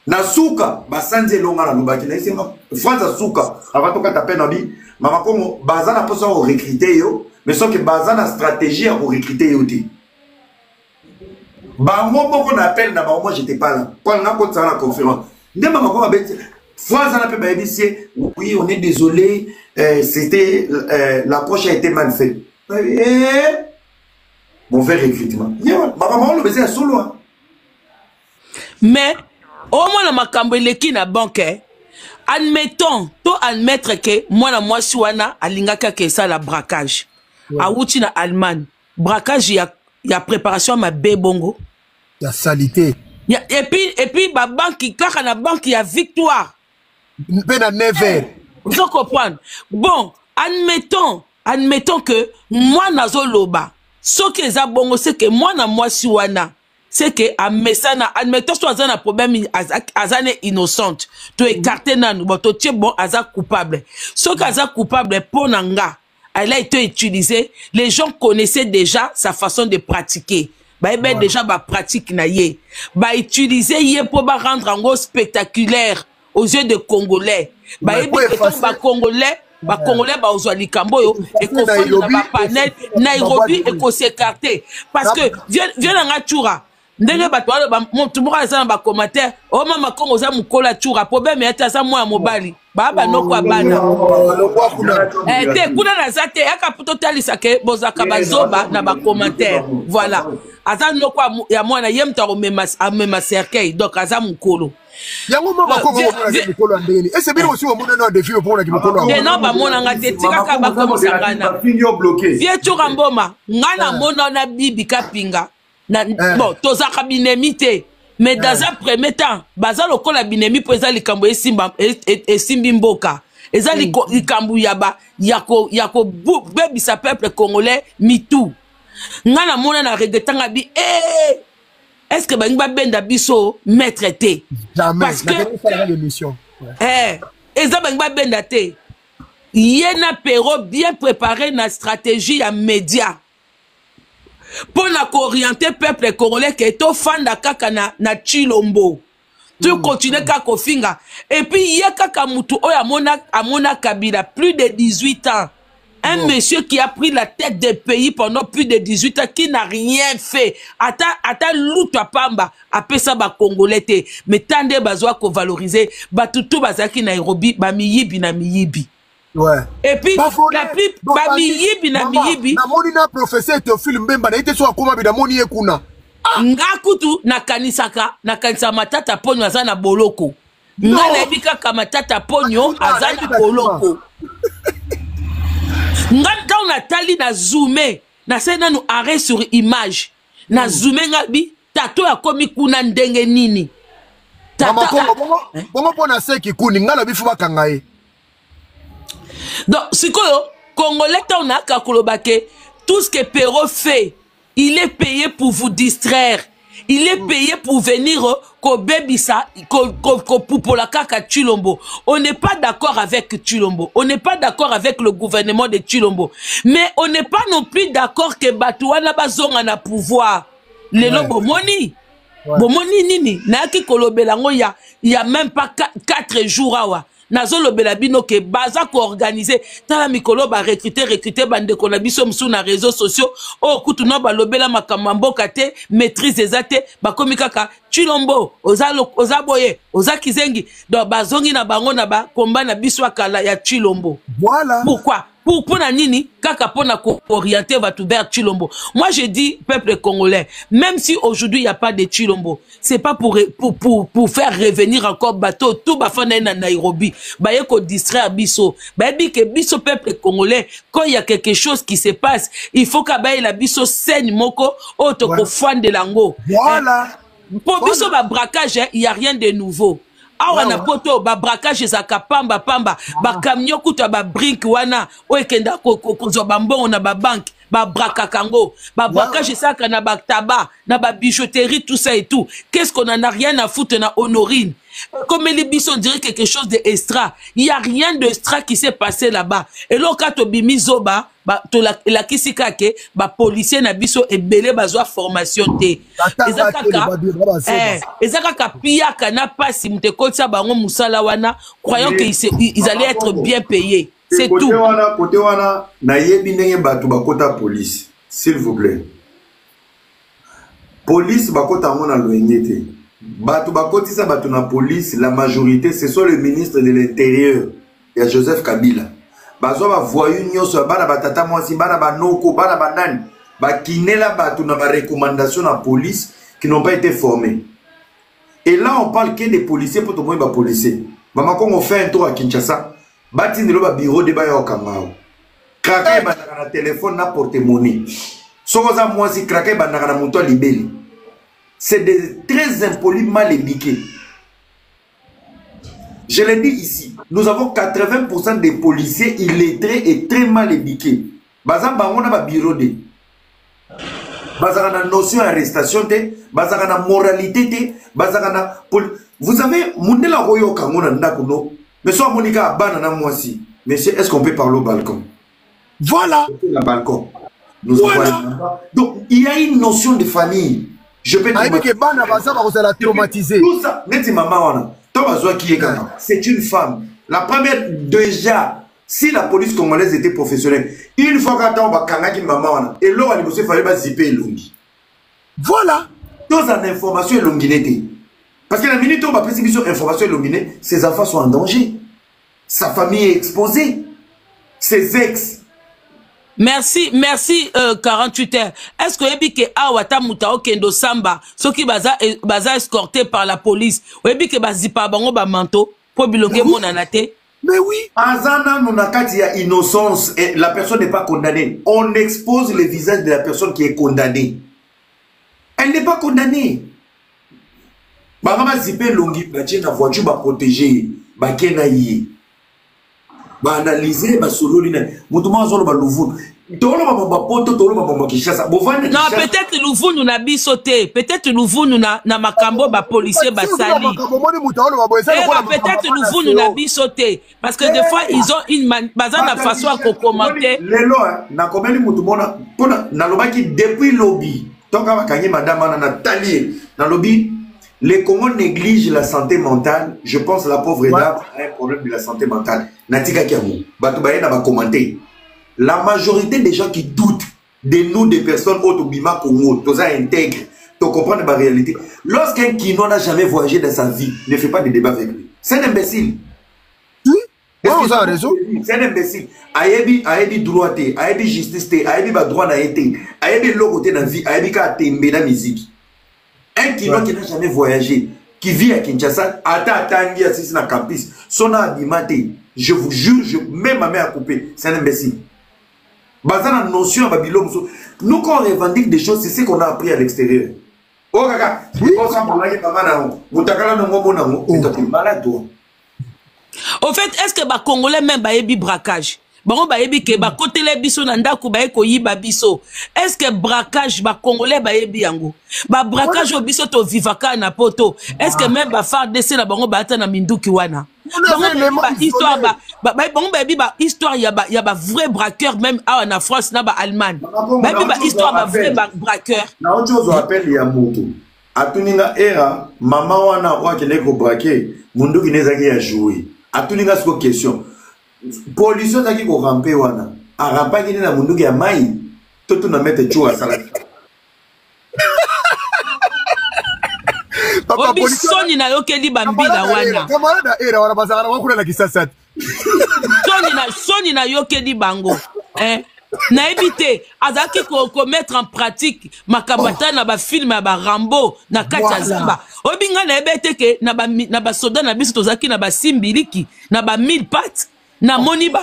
Speaker 2: Na souka, basanze longa na lubaki na isi France souka. Avant to ka taper na bi, maman ko bazana posa au recruter yo, mais sauf que bazana stratégie pour recruter yo ti. Ba mo boko na appel na ba moi j'étais pas là. Quand on a continué la conférence. Ndé maman ko ba France na pe ba ebisier, oui, on est désolé, c'était l'approche a été mal faite. Bon, faire recrutement.
Speaker 4: Mais, au moins, la makambo leki na banque, admettons, to admettre que moi, la moi, suana, alingaka ke ça la braquage. A outi na Allemagne. Braquage, y a préparation à ma bébongo.
Speaker 3: Il y a salité.
Speaker 4: Et puis, ma banque, kaka na banque, y a victoire.
Speaker 3: Ben à 9h.
Speaker 4: Vous comprenez? Bon, admettons que moi nazo loba ce que za bongo c'est que moi na moi siwana c'est que a mesana admettons que azana problème azane innocente to écarter nanu to tie bon aza coupable ce que aza coupable pour nanga elle a été utilisée les gens connaissaient déjà sa façon de pratiquer déjà ba pratique na ye ba utiliser ye pour ba rendre en gros spectaculaire aux yeux des Congolais ba Congolais ba Congolais ba ozwa likambo yo et ko fondre ba panel Nairobi et ko s'écarter parce que viens nga tchoura ndenge bato ba montu moko za ba commentaire o mama Kongo za mukola tchoura problème ya sa moi mobali ba noko abana te kuna na zate aka poto talisa ke bozaka bazoba na ba commentaire voilà aza noko ya mwana yemta mema cercueil donc aza mukolo
Speaker 3: yango mama ko mukolo ndeni ese bino aussi omona na défi pour na kimukolo
Speaker 4: non ba mona ngate tika ba ko musangana vie tchoura mboma ngana mona na bibi kapinga bon tozaka binemi te mais dans un premier temps baza lokola binemi po eza likambo esimbi mboka eza likambo ya ko bebisa peuple congolais mitu nga na mona na regretanga bi est-ce que bangi babenda biso maître te parce que eza bangi babenda te yena pero bien préparé na stratégie ya média pour na orienter peuple congolais que to fanda kaka na Chilombo tu continues kaka finga et puis ya kaka mutu oya amona Kabila plus de 18 ans un monsieur qui a pris la tête des pays pendant plus de 18 ans qui n'a rien fait ata luta pamba apesa ba congolais te mais tande bazwa ko valoriser batutu bazaki Nairobi ba miyibi na miyibi.
Speaker 3: Ouais.
Speaker 4: Et puis, la plus, miyibi na miyibi.
Speaker 3: Na moni na professeur Théophile Mbemba na ite so akoma bi na moni ekuna.
Speaker 4: Ngakutu na kanisa matata ponyo aza na boloko. Nga na ebika ka matata ponyo aza na boloko. Nga dans na tali na zoomé na sena nu arrêt sur image. Na zoomé ngabi tato ya komi kuna ndenge nini.
Speaker 3: Tata bongo pona seki kuni ngala bifu bakangaye.
Speaker 4: Donc, si Congolais, on a tout ce que Perrault fait, il est payé pour vous distraire. Il est payé pour venir pour la kaka Chilombo. On n'est pas d'accord avec Chilombo. On n'est pas d'accord avec le gouvernement de Chilombo. Mais on n'est pas non plus d'accord que Batouana bazonga na pouvoir. Les lobos moni. Bomoni nini. Na ki kolobelango il y a même pas 4 jours awa. Nazolo belabino ke baza ko organiser tala mikolo ba recruter bande ko na biso msu na réseaux sociaux o kutu no ba lobela makamambo kate maîtrise ezate ba komikaka Chilombo ozaboye ozakizengi do bazongi na bango na ba komba na biso akala ya Chilombo. Voilà pourquoi pour na nini kaka pona ko orienter va tout vers Chilombo. Moi je dis peuple congolais, même si aujourd'hui il y a pas de Chilombo, c'est pas pour faire revenir encore bateau tout bafana na Nairobi. Ba yeko distraire biso. Ba bi que biso peuple congolais quand il y a quelque chose qui se passe, il faut ka ba la biso saigne moko auto ko fan de lango. Voilà. Pour biso ba braquage, il y a rien de nouveau. Awa na poto ba braquage ezaka pamba ba camion kuta ba brink wana oekenda ko zo bambongo na ba banque ba braka kango ba braquage ezaka na ba tabac na ba bijouterie tout ça et tout. Qu'est-ce qu'on en a rien à foutre na Honorine? Comme les bisons dirait quelque chose d'extra. Il y a rien d'extra qui s'est passé là-bas. Et là quand obimi zoba to la kisika ke ba policier na biso ebele bazwa formation te. Ezaka pia kana pasi mtekotsa bango musala wana croyant qu'ils allaient être bien payés. C'est tout.
Speaker 2: Côté wana na yebi ndenge batu bakota police s'il vous plaît. Police bakota ngona loyete. Batu bakotisa batu na police la majorité ce sont les ministres de l'intérieur. Il y a Joseph Kabila. Bazo ba voyu nyoso bana batata mwasi bana banoko bana banani ba kinela batu na ba recommandation na police qui n'ont pas été formés. Et là on parle que des policiers pour tout le monde ba policier. Maman quand on fait un tour à Kinshasa, bati ndelo ba bureau de ba yo kamao. Krake ba na téléphone na porte-monnaie. Sokoza mwasi krake ba na muto libeli. C'est très impoli mal éduqués. Je l'ai dit ici, nous avons 80% des policiers illettrés et très mal éduqués. Bazamba on a ba bureau de. Bazana notion d'arrestation te, bazana moralité te, bazana vous avez mundela royo kangona ndakuno. Mais soit Monica banana moi aussi. Monsieur, est-ce qu'on peut parler au balcon?
Speaker 3: Voilà.
Speaker 2: Le balcon. Nous voilà. Donc il y a une notion de famille. Je peux dire
Speaker 3: que bana baza ba ko la traumatiser.
Speaker 2: Tout ça, neti maman wana. C'est une femme. La première, déjà, si la police congolaise était professionnelle, une fois qu'on va kangaki maman, et là, il fallait zipper l'ongi.
Speaker 3: Voilà.
Speaker 2: Dans une information longuinée. Parce que la minute où on va préciser sur information longuinée, ses enfants sont en danger. Sa famille est exposée. Ses ex.
Speaker 4: Merci 48 heures. Est-ce que vous que awata mutao kendo samba ceux qui baza escorté par la police ou que bazipa bango ba manteau pour bilonge monanate?
Speaker 3: Mais oui.
Speaker 2: Azana nonakati ya innocence et la personne n'est pas condamnée. On expose le visage de la personne qui est condamnée. Elle n'est pas condamnée. Bagama zipe longi, batie na voiture, ba protéger, ba kenaïe. Ba analyser, ba solo lina. Moutouman zolo ba louvou. Non,
Speaker 4: peut-être Louvou n'a pas sauté. Peut-être Louvou n'a makambo ba policier ba sali. Peut-être Louvou n'a pas sauté. Parce que des fois ils ont une façon à commenter.
Speaker 2: Les lois, na komeli mutumona, na lobaki depuis lobby. Tant qu'à kanye madame Nathalie, na lobby, les Congos négligent la santé mentale. Je pense que la pauvre dame a un problème de la santé mentale. Natika kiamu, batubaye na ba commenter. La majorité des gens qui doutent de nous, des personnes autobima Congo, tous intègres, tu comprends la réalité. Lorsqu'un Kino n'a jamais voyagé dans sa vie, ne fait pas de débat avec lui. C'est un imbécile.
Speaker 3: Oui, vous avez raison.
Speaker 2: C'est un imbécile. Ayebi droité, ayebi justice, ayebi droit na été, ayebi logoté dans la vie, ayebi ka tembe dans la musique. Un Kino qui n'a jamais voyagé, qui vit à Kinshasa, Tangi assis dans le campus, son abimate, je vous jure, même ma mère a coupé, c'est un imbécile. Basant la notion à Babylone, nous quand on revendique des choses, c'est ce qu'on a appris à l'extérieur. Oh kaka,
Speaker 4: au fait, est-ce que les Congolais même bayebi braquage? Bon bayebi ke ba côté les biso nanda ku baye ko yiba biso. Est-ce que braquage ba Congolais bayebi yango? Ba braquage au biso to vivaka na poto. Est-ce que même ba faire décès na bango ba ata na minduki wana? Histoire histoire il y a ba vrai braqueur même en France na ba Allemagne. Même ba histoire ba vrai braqueur.
Speaker 2: Na autre chose on appelle ya moto. Atuninga era mama wana wa kene ko braquer munduki nezaki ya jouer. Atuninga siko question. Police zaki ko ramper wana. A rampa kini na munduki ya mai. Toto na mette chua sala.
Speaker 4: Soni na yokeli bambila wana.
Speaker 3: Camarade era wana bazara wakuna na kisasa.
Speaker 4: Soni na yokeli bango. Na éviter azaki ko mettre en pratique makabata na ba film ya ba Rambo na kati zamba. Obinga na ebete ke na ba soda na biso tozaki na ba simbiliki na ba 1000 pattes. Na moni ba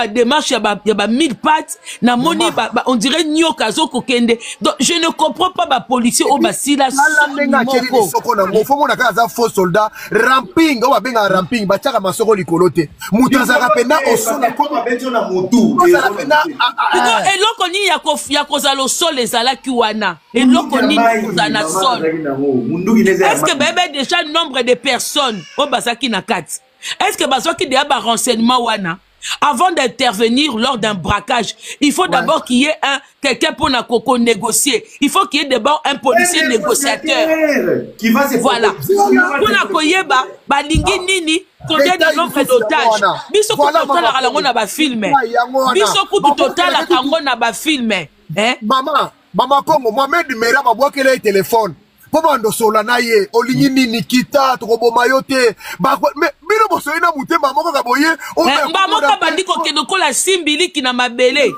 Speaker 4: démarche ya ba 1000 pattes na moni on dirait nyoka zoko kende. Donc je ne comprends pas ba policier au basila
Speaker 3: soko na ngofo mona kaza faux soldat ramping o benga ramping ba chaka masoko likolote mutazaka pena osona
Speaker 2: ko babeto na mutu
Speaker 4: eloko ni ya kozalo sol ezalaki wana eloko ni kozana sol. Est-ce que bébé déjà nombre de personnes au basaki na kati? Est-ce que Bazoki a un renseignement wana? Avant d'intervenir lors d'un braquage, il faut d'abord qu'il y ait quelqu'un pour négocier. Il faut qu'il y ait d'abord un policier négociateur.
Speaker 2: Qui va se
Speaker 4: voilà. Pour balingi nini, combien de nombre d'otages. Biso ku total la rango na ba filmer. Biso ku total la rango na ba filmer. Hein?
Speaker 3: Mama Congo, Mohamed Mera ba boakele téléphone. Pomando sola na ye olingi nini kita tokobo mayote ba mais bino boso ina mutema moko ka boye o
Speaker 4: ba moko bandiko kendo kola simbiliki na mabele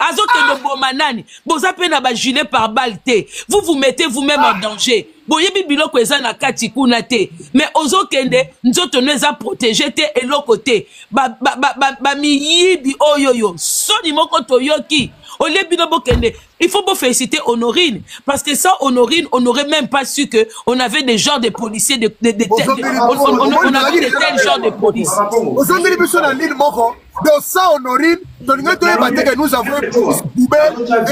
Speaker 4: azote de bomanani boza pe na ba gilet par balle te vous mettez vous-même en danger boyebi biloko eza na kati kuna te mais ozokende nzoto neza protéger te eloko te ba miyibi oyoyo soni moko toyoki. Il faut féliciter Honorine, parce que sans Honorine, on n'aurait même pas su que on avait des genres de policiers, on avait de tels genres de policiers.
Speaker 3: Aujourd'hui, dans ça, Honorine, nous avons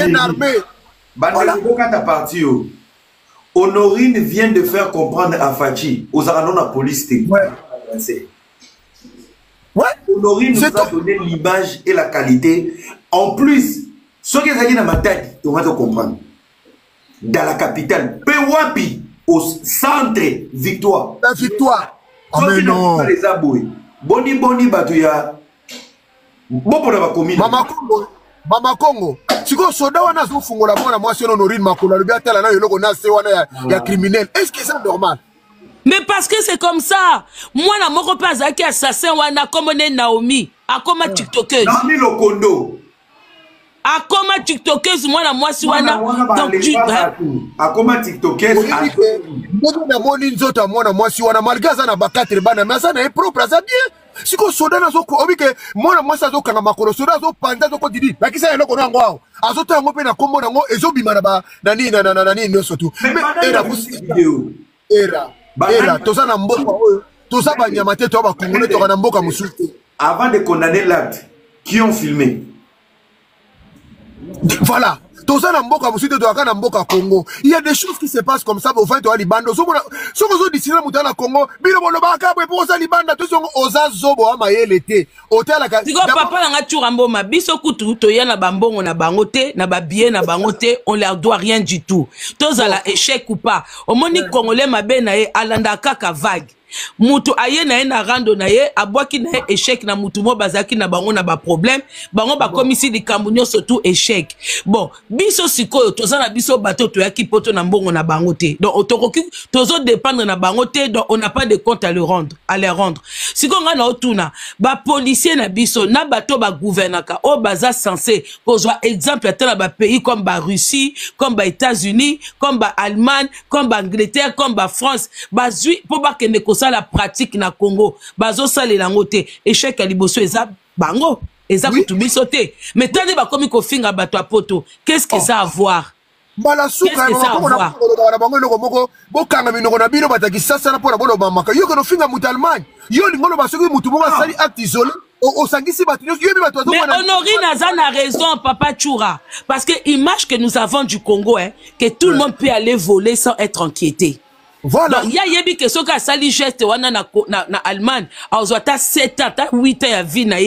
Speaker 3: une armée.
Speaker 2: Honorine vient de faire comprendre à Fachi, aux Aranon la police. Honorine nous a donné l'image et la qualité. En plus, ce qui est dans ma tête, tu vas comprendre. Dans la capitale, Pewapi, au centre, victoire.
Speaker 3: La victoire. Ah mais non.
Speaker 2: Les aboués. Boni Batouya.
Speaker 3: Mama Congo. Si vous soda wana zufungola mwana mwasi Honorine Makula, le biatala na yoloko na se wana ya criminel. Est-ce que c'est normal?
Speaker 4: Mais parce que c'est comme ça. Moi, na moko pas zaki assassin wana comme Naomi. A comme TikTokeuse.
Speaker 2: Naomi Lokondo.
Speaker 4: A comme TikTokeuse, moi, moi, si wana. Donc, tu.
Speaker 2: A comme TikTokeuse.
Speaker 3: Moi, na moni nzota moi, moi, si wana malgaza na bakatre bana, mais ça n'est propre, ça bien. siko soda nazo ko obi ke mona mwasi azokanga makolo soda azopanda azokodidi bakisa eloko nango awo azotango mpe na kombo nango ezobima na nani nyonso tu era toza na mboka oyo toza banyama te toa bakongole toka na mboka mosusu te.
Speaker 2: Avant de condamner l'acte, qui ont filmé?
Speaker 3: Voilà. Toza na mboka mosusu te toka na mboka Congo. Il y a des choses qui se passent comme ça au fin to libando. Soko zo disina muta na Congo, bino boloba ka po za libanda to songo oza zobo amayele te. Hôtel ka.
Speaker 4: Siko papa na ngachura mboma biso kutu to ya na bambongo na bangote, na babie na bangote, on leur doit rien du tout. Toza la échec ou pas. Omoni Congolais mabe na ye alanda kaka vague. Mutu aye na ye na rando na ye abwaki na ye échec na mutu mo bazaki na bango na ba problème bango ba komisi likambo nyonso surtout échec. Bon biso sikoyo toza na biso bato to yaki poto na mbongo na bango te donc otokoki tozo dépendre na bango te donc on n'a pas de compte à les rendre sikoyo nga na otuna ba policier na biso na bato ba gouvernaka o baza censé kozwa exemple atala ba pays comme ba Russie comme ba États-Unis comme ba Allemagne comme ba Angleterre comme ba France bazui po ba kende ça la pratique na Congo bazo sale la ngote échec à liboso eza bango eza kutubi sauter mais tande ba komi ko finga bato apoto qu'est-ce que ça a à voir
Speaker 3: bala suka na bango loko moko bokanga minoko na bino bataki sasa na pona bolo bamaka yo ko finga mutu Allemagne yo lingolo basoki mutu mo sali acte isolé au sangisi bato yo bi bato
Speaker 4: mais Honorine Azan a raison Papa Choura parce que image que nous avons du Congo hein que tout le monde peut aller voler sans être inquiété. Voilà. Donc, il y a yebi que ce qu'a sali geste wana na Allemagne, a ozota 7 ans, 8 ans ya vie na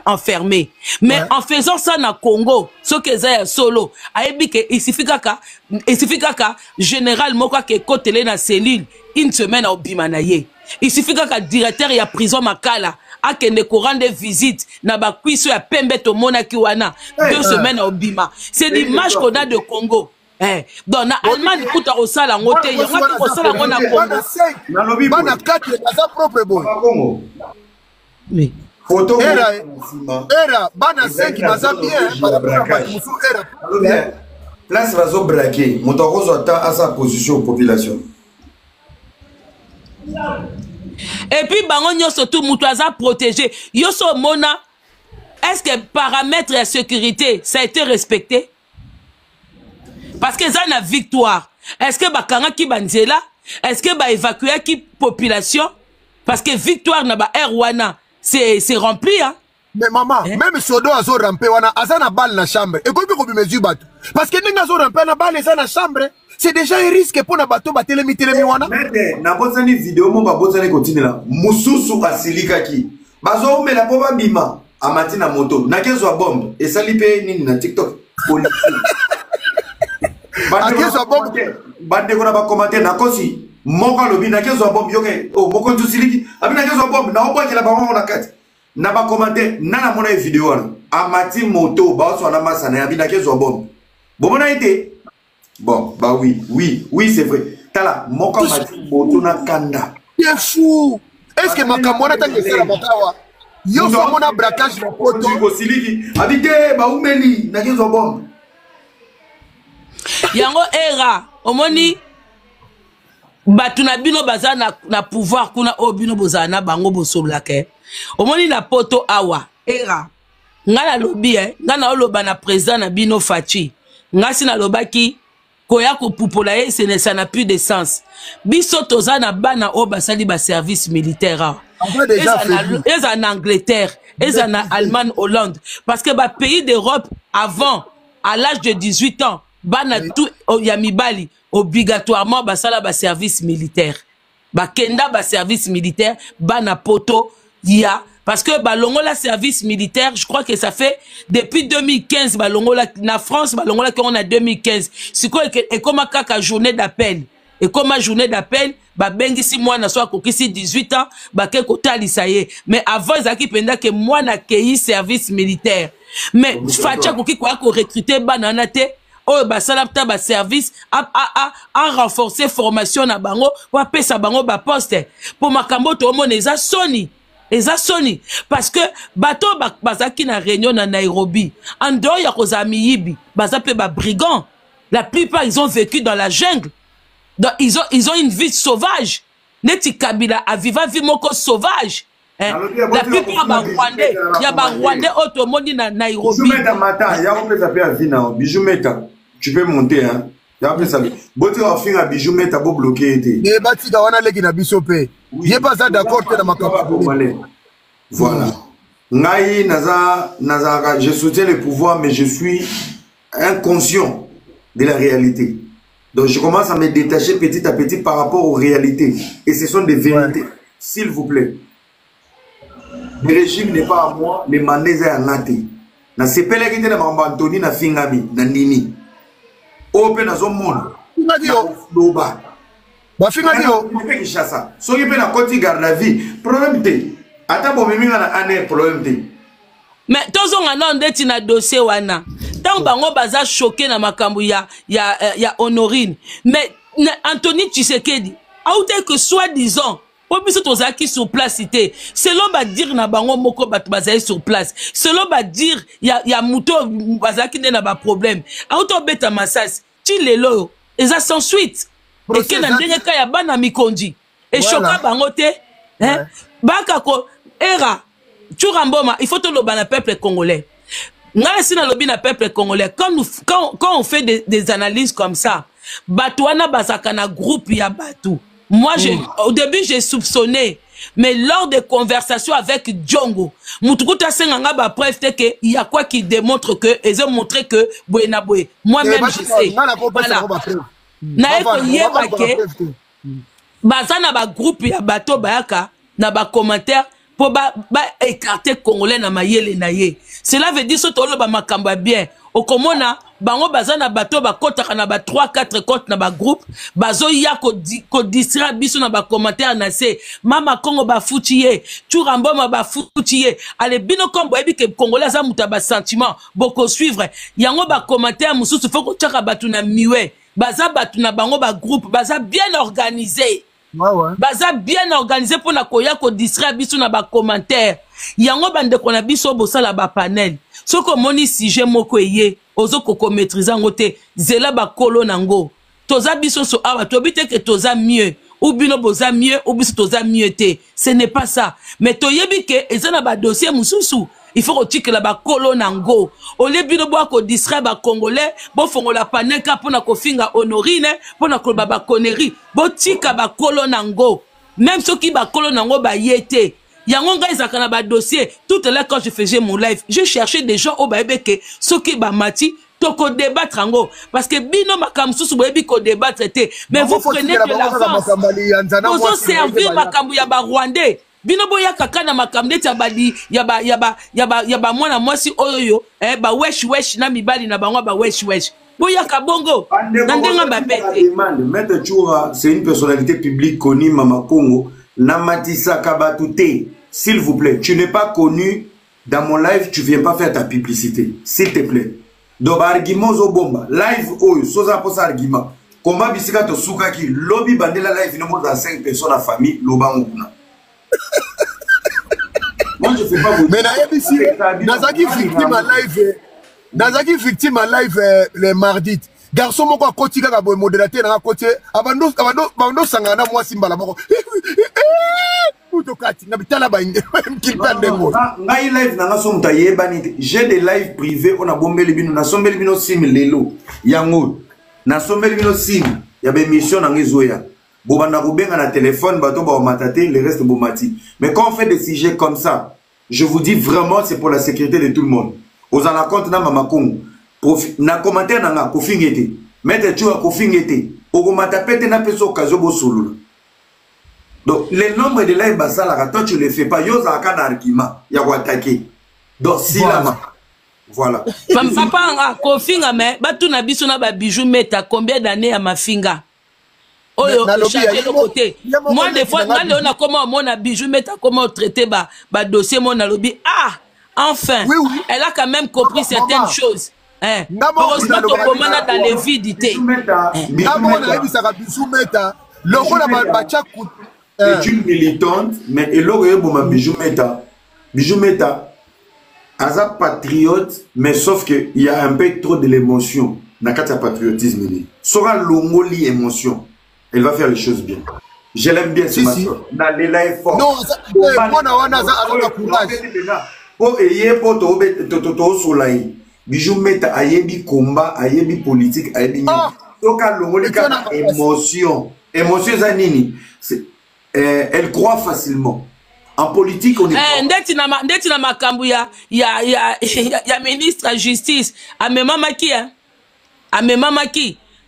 Speaker 4: enfermé. Mais en faisant ça na Congo, ce que c'est solo, a yebi que il suffit kaka général moko ke kotele na cellule une semaine au bimanaye. Il suffit kaka directeur ya prison makala a kende ko rendre visite na ba kwiso ya pembe to mona ki wana 2 semaines au bima. C'est l'image qu'on a de Congo. Donc na Allemagne kuta osala ngote yanga osala ngona Congo
Speaker 3: bana 4 baza propre boy
Speaker 4: mais
Speaker 2: photo
Speaker 3: era bana 5 baza bien para musu era
Speaker 2: place bazo braquer moto kozo ata à sa position aux population
Speaker 4: et puis bango nyonso tout mutu aza protégé yoso mona est-ce que paramètres de sécurité ça a été respecté? Parce que ça na victoire. Est-ce que bakanga ki banzela? Est-ce que ba évacuer ki population? Parce que victoire na ba Erwana c'est rempli hein.
Speaker 3: Mais maman, même sodo azo rampe wana azana balle na chambre. Et kobi ko bimezu bato. Parce que ninga azo rampe na balle za na chambre, c'est déjà un risque pour na bato batelemi wana.
Speaker 2: Mais na bozani vidéo mo ba bozani continue là. Mususu asilika ki. Bazo me la boba bima amati na moto. Na kezo bombe et salipe nini na TikTok. Bande ko na ba commenter na kosi moko lobi na kezo bombe yoke o moko tusiliki abina kezo bombe na obo kila ba mona na kati na ba commenter na mona vidéo wana amati moto ba so na masana ya abina kezo bombe bomona ite bon bah oui c'est vrai tala moko amati moto na kanda
Speaker 3: c'est fou est-ce que makamona ta que la matawa yo so mona braquage na poto
Speaker 2: ko siliki abite ba umeli na kezo bombe
Speaker 4: yango era omoni batu na bino baza na pouvoir kuna o bino bozana na bango bosoblake omoni na poto awa era ngana lobi ngana oloba na président na bino Fachi ngasi na lobaki koya ko pupola ça n'a plus de sens biso toza na bana o basali ba service militaire et en Angleterre et en Allemagne Hollande parce que ba pays d'Europe avant à l'âge de 18 ans bana tout yamibali obligatoirement basala ba service militaire ba kenda ba service militaire bana poto ya parce que balongola service militaire je crois que ça fait depuis 2015 balongola na France balongola qu'on a 2015 siko et comme kaka journée d'appel et comme journée d'appel ba bengisi mwana so akokisi 18 ans ba ke kotalisa ye mais avant zaki penda que mwana kei service militaire mais facha koki ko recruter banana te oh ba salapta ba service a renforcer formation na bango wa pesa bango ba poste pour makambo to mona eza soni parce que bato bazaki na réunion na Nairobi en dehors ya kozami yibi bazape ba brigands la plupart ils ont vécu dans la jungle donc ils ont une vie sauvage neti Kabila aviva vie moko sauvage La plupart ba Rwandais, il y a ba Rwandais automoni na Nairobi.
Speaker 2: Bijou Meta matin, il y a un peu ça fait à Vina. Bijou Meta, tu peux monter hein. Il y a un peu ça. Boti va finir à Bijou Meta pour bloquer été.
Speaker 3: Et bati da wana leki na bisope. Il est pas ça d'accord que dans ma campagne.
Speaker 2: Voilà. Ngai naza, je soutiens le pouvoir mais je suis inconscient de la réalité. Donc je commence à me détacher petit à petit par rapport aux réalités. Et ce sont des vérités. S'il vous plaît. Le régime n'est pas à moi, les mandés à Nate. Na sepele qui était dans Antoni na Fingami, na Nini. Open à son monde. Loba.
Speaker 3: Ba Fingami o.
Speaker 2: So qui peut na côté garde la vie. Problème té. Ata bo mimi na année problème té.
Speaker 4: Mais tozo ngana ndeti na dossier wana. Tant bango baza choqué na makambu ya Honorine. Mais Anthony Tshisekedi, aouté que soi-disant pour biso tozaki sur place cité. Selon ba dire na bango moko bat bazai sur place. Selon ba dire ya muto bazaki na ba problème. Auto beta masas. Ti lelo eza sans suite. Et que na ndenge ka ya bana mikondi. Et choka bango te. Hein? Baka ko era Turamboma, il faut te le ban peuple congolais. Nga si na lobi na peuple congolais quand on fait des analyses comme ça, batouana bazaka na groupe ya batou. Moi, au début, j'ai soupçonné. Mais lors des conversations avec Djongo, Moutukuta Senganga ba preuve que il y a quoi qui démontre que, ils ont montré que Boenaboué. Moi-même, je sais. Voilà. Naeko yebake, bazana ba groupe ya bato bayaka, na ba commentaire, pour ba écarter Congolais na mayele na ye. Cela veut dire soto lo ba makamba bien. Au komona bango bazana bato ba kota na ba 3-4 comptes na ba groupe bazo ya ko distraire biso na ba commentaire na se mama Congo ba futiye Turamboma ba futiye ale bino kombo ebi ke Congolais za muta ba sentiment boko suivre yango ba commentaire mususu faut ko tchaka batu na miwe baza batu na bango ba groupe baza bien organisé. Baza bien organisé pour na koya ko distraire biso na ba commentaire yango bande ko na biso bosala ba panel soko moni sujet moko eye ozo koko maîtriser ngote zela ba kolo nango toza biso so awa to bite que toza mieux ou bino boza mieux ou biso toza mieux te ce n'est pas ça mais to yebi que ezana ba dossier mususu il faut que la ba kolo nango ole bino bo ko distraire ba congolais bo fongola paneka pona ko finga Honorine pona ko ba connerie bo tika ba kolo nango même ceux qui ba kolo nango ba yete yango nga ezaka na ba dossier tout à l'heure quand je faisais mon live je cherchais des gens au baebeke ceux qui ba mati to ko débattre ango parce que bino makam susu boyebi ko débattre té mais vous prenez de l'avance vous servir makambu ya ba Rwandais bino boya kaka na makambu ya badi ya ba mwana mwasi oyo ba wesh na mibali na bango ba wesh boya kabongo na ndenga ba pete
Speaker 2: Maître Choura c'est une personnalité publique connue Mama Congo Namatissa Kabatouté, s'il vous plaît, tu n'es pas connu dans mon live, tu viens pas faire ta publicité, s'il te plaît. Donc, argument zo bomba, live oyo, soza posa argument. Combat bisika to soukaki, lobby bandela live, il y a 5 personnes à famille, loba nguna. Moi, je fais pas vous.
Speaker 3: Mais Nazaki victime à live le mardi. Garçon moko a kotika ka boy modérateur na côté abando sangana moi simbala moko utokati na bitala ba kilpa ndengo
Speaker 2: ngai live na ngaso mutaye bani j'ai des lives privés on a bombeli bino na sombeli bino sim lelo yango na sombeli bino sim ya be mission na ngezoya bobanda kubenga na téléphone bato ba matate le reste bomati mais quand on fait des sujets comme ça je vous dis vraiment c'est pour la sécurité de tout le monde aux en compte na Mama Congo na commentaire nanga kofingete Maître Choura kofingete okomata pete na peso occasion bo solula donc le nombre de live basala toi tu le fais pas yoza kana argument ya ko attaquer donc silama voilà
Speaker 4: papa kofinga mais batu na biso na ba bijou meta combien d'années à mafinga oyo chaque côté moi des fois na leona comment mon bijou meta comment traiter ba dossier mon lobby enfin elle a quand même compris certaines choses. Heureusement que commande dans les vidités.
Speaker 2: C'est une militante, mais elle aurait bon Bijou Meta, Aza patriote, mais sauf qu'il y a un peu trop de l'émotion dans le patriotisme. Sera l'ongoli émotion, elle va faire les choses bien. Je l'aime bien, ce maçon. Nalela est fort.
Speaker 3: Non, moi, ça courage.
Speaker 2: Oh, et pour to soleil. Bijou met ayebi combat, ayebi politique, ayebi. Donc, émotion. Émotion, Zanini. Elle croit facilement. En politique, on est.
Speaker 4: Ndeti na makambu ya ministre de justice. Amemamaki.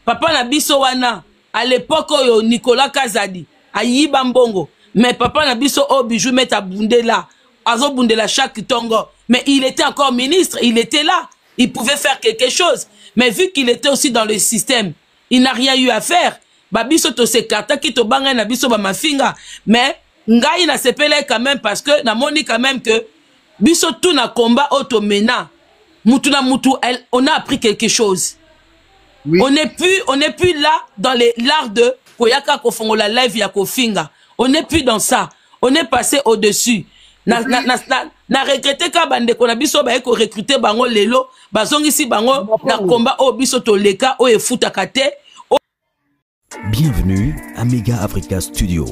Speaker 4: Papa na biso wana. À l'époque, Nicolas Kazadi. Ayiba mbongo. Mais papa na biso o bijou met à Bundela. Azo Bundela chaque tongo. Mais il était encore ministre. Il était là. Il pouvait faire quelque chose. Mais vu qu'il était aussi dans le système, il n'a rien eu à faire. Babiso to se karta ki to banga na biso ba mafinga. Mais ngai na sepele quand même parce que na moni quand même que biso tout na combat auto mena. Mutu na mutu, on a appris quelque chose. Oui. On n'est plus là dans l'art de koyaka kofongo la live ya kofinga. On n'est plus dans ça. On est passé au-dessus. Na regretté ka bande ko na biso ba eko recruter bango lelo, bazongi si bango na combat o biso to leka o efuta kate.
Speaker 1: Bienvenue à Mega Africa Studio.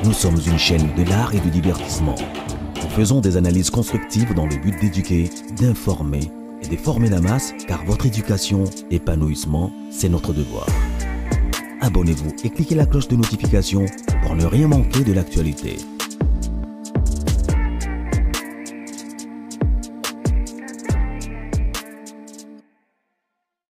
Speaker 1: Nous sommes une chaîne de l'art et du divertissement. Nous faisons des analyses constructives dans le but d'éduquer, d'informer et de former la masse, car votre éducation, épanouissement, c'est notre devoir. Abonnez-vous et cliquez la cloche de notification pour ne rien manquer de l'actualité.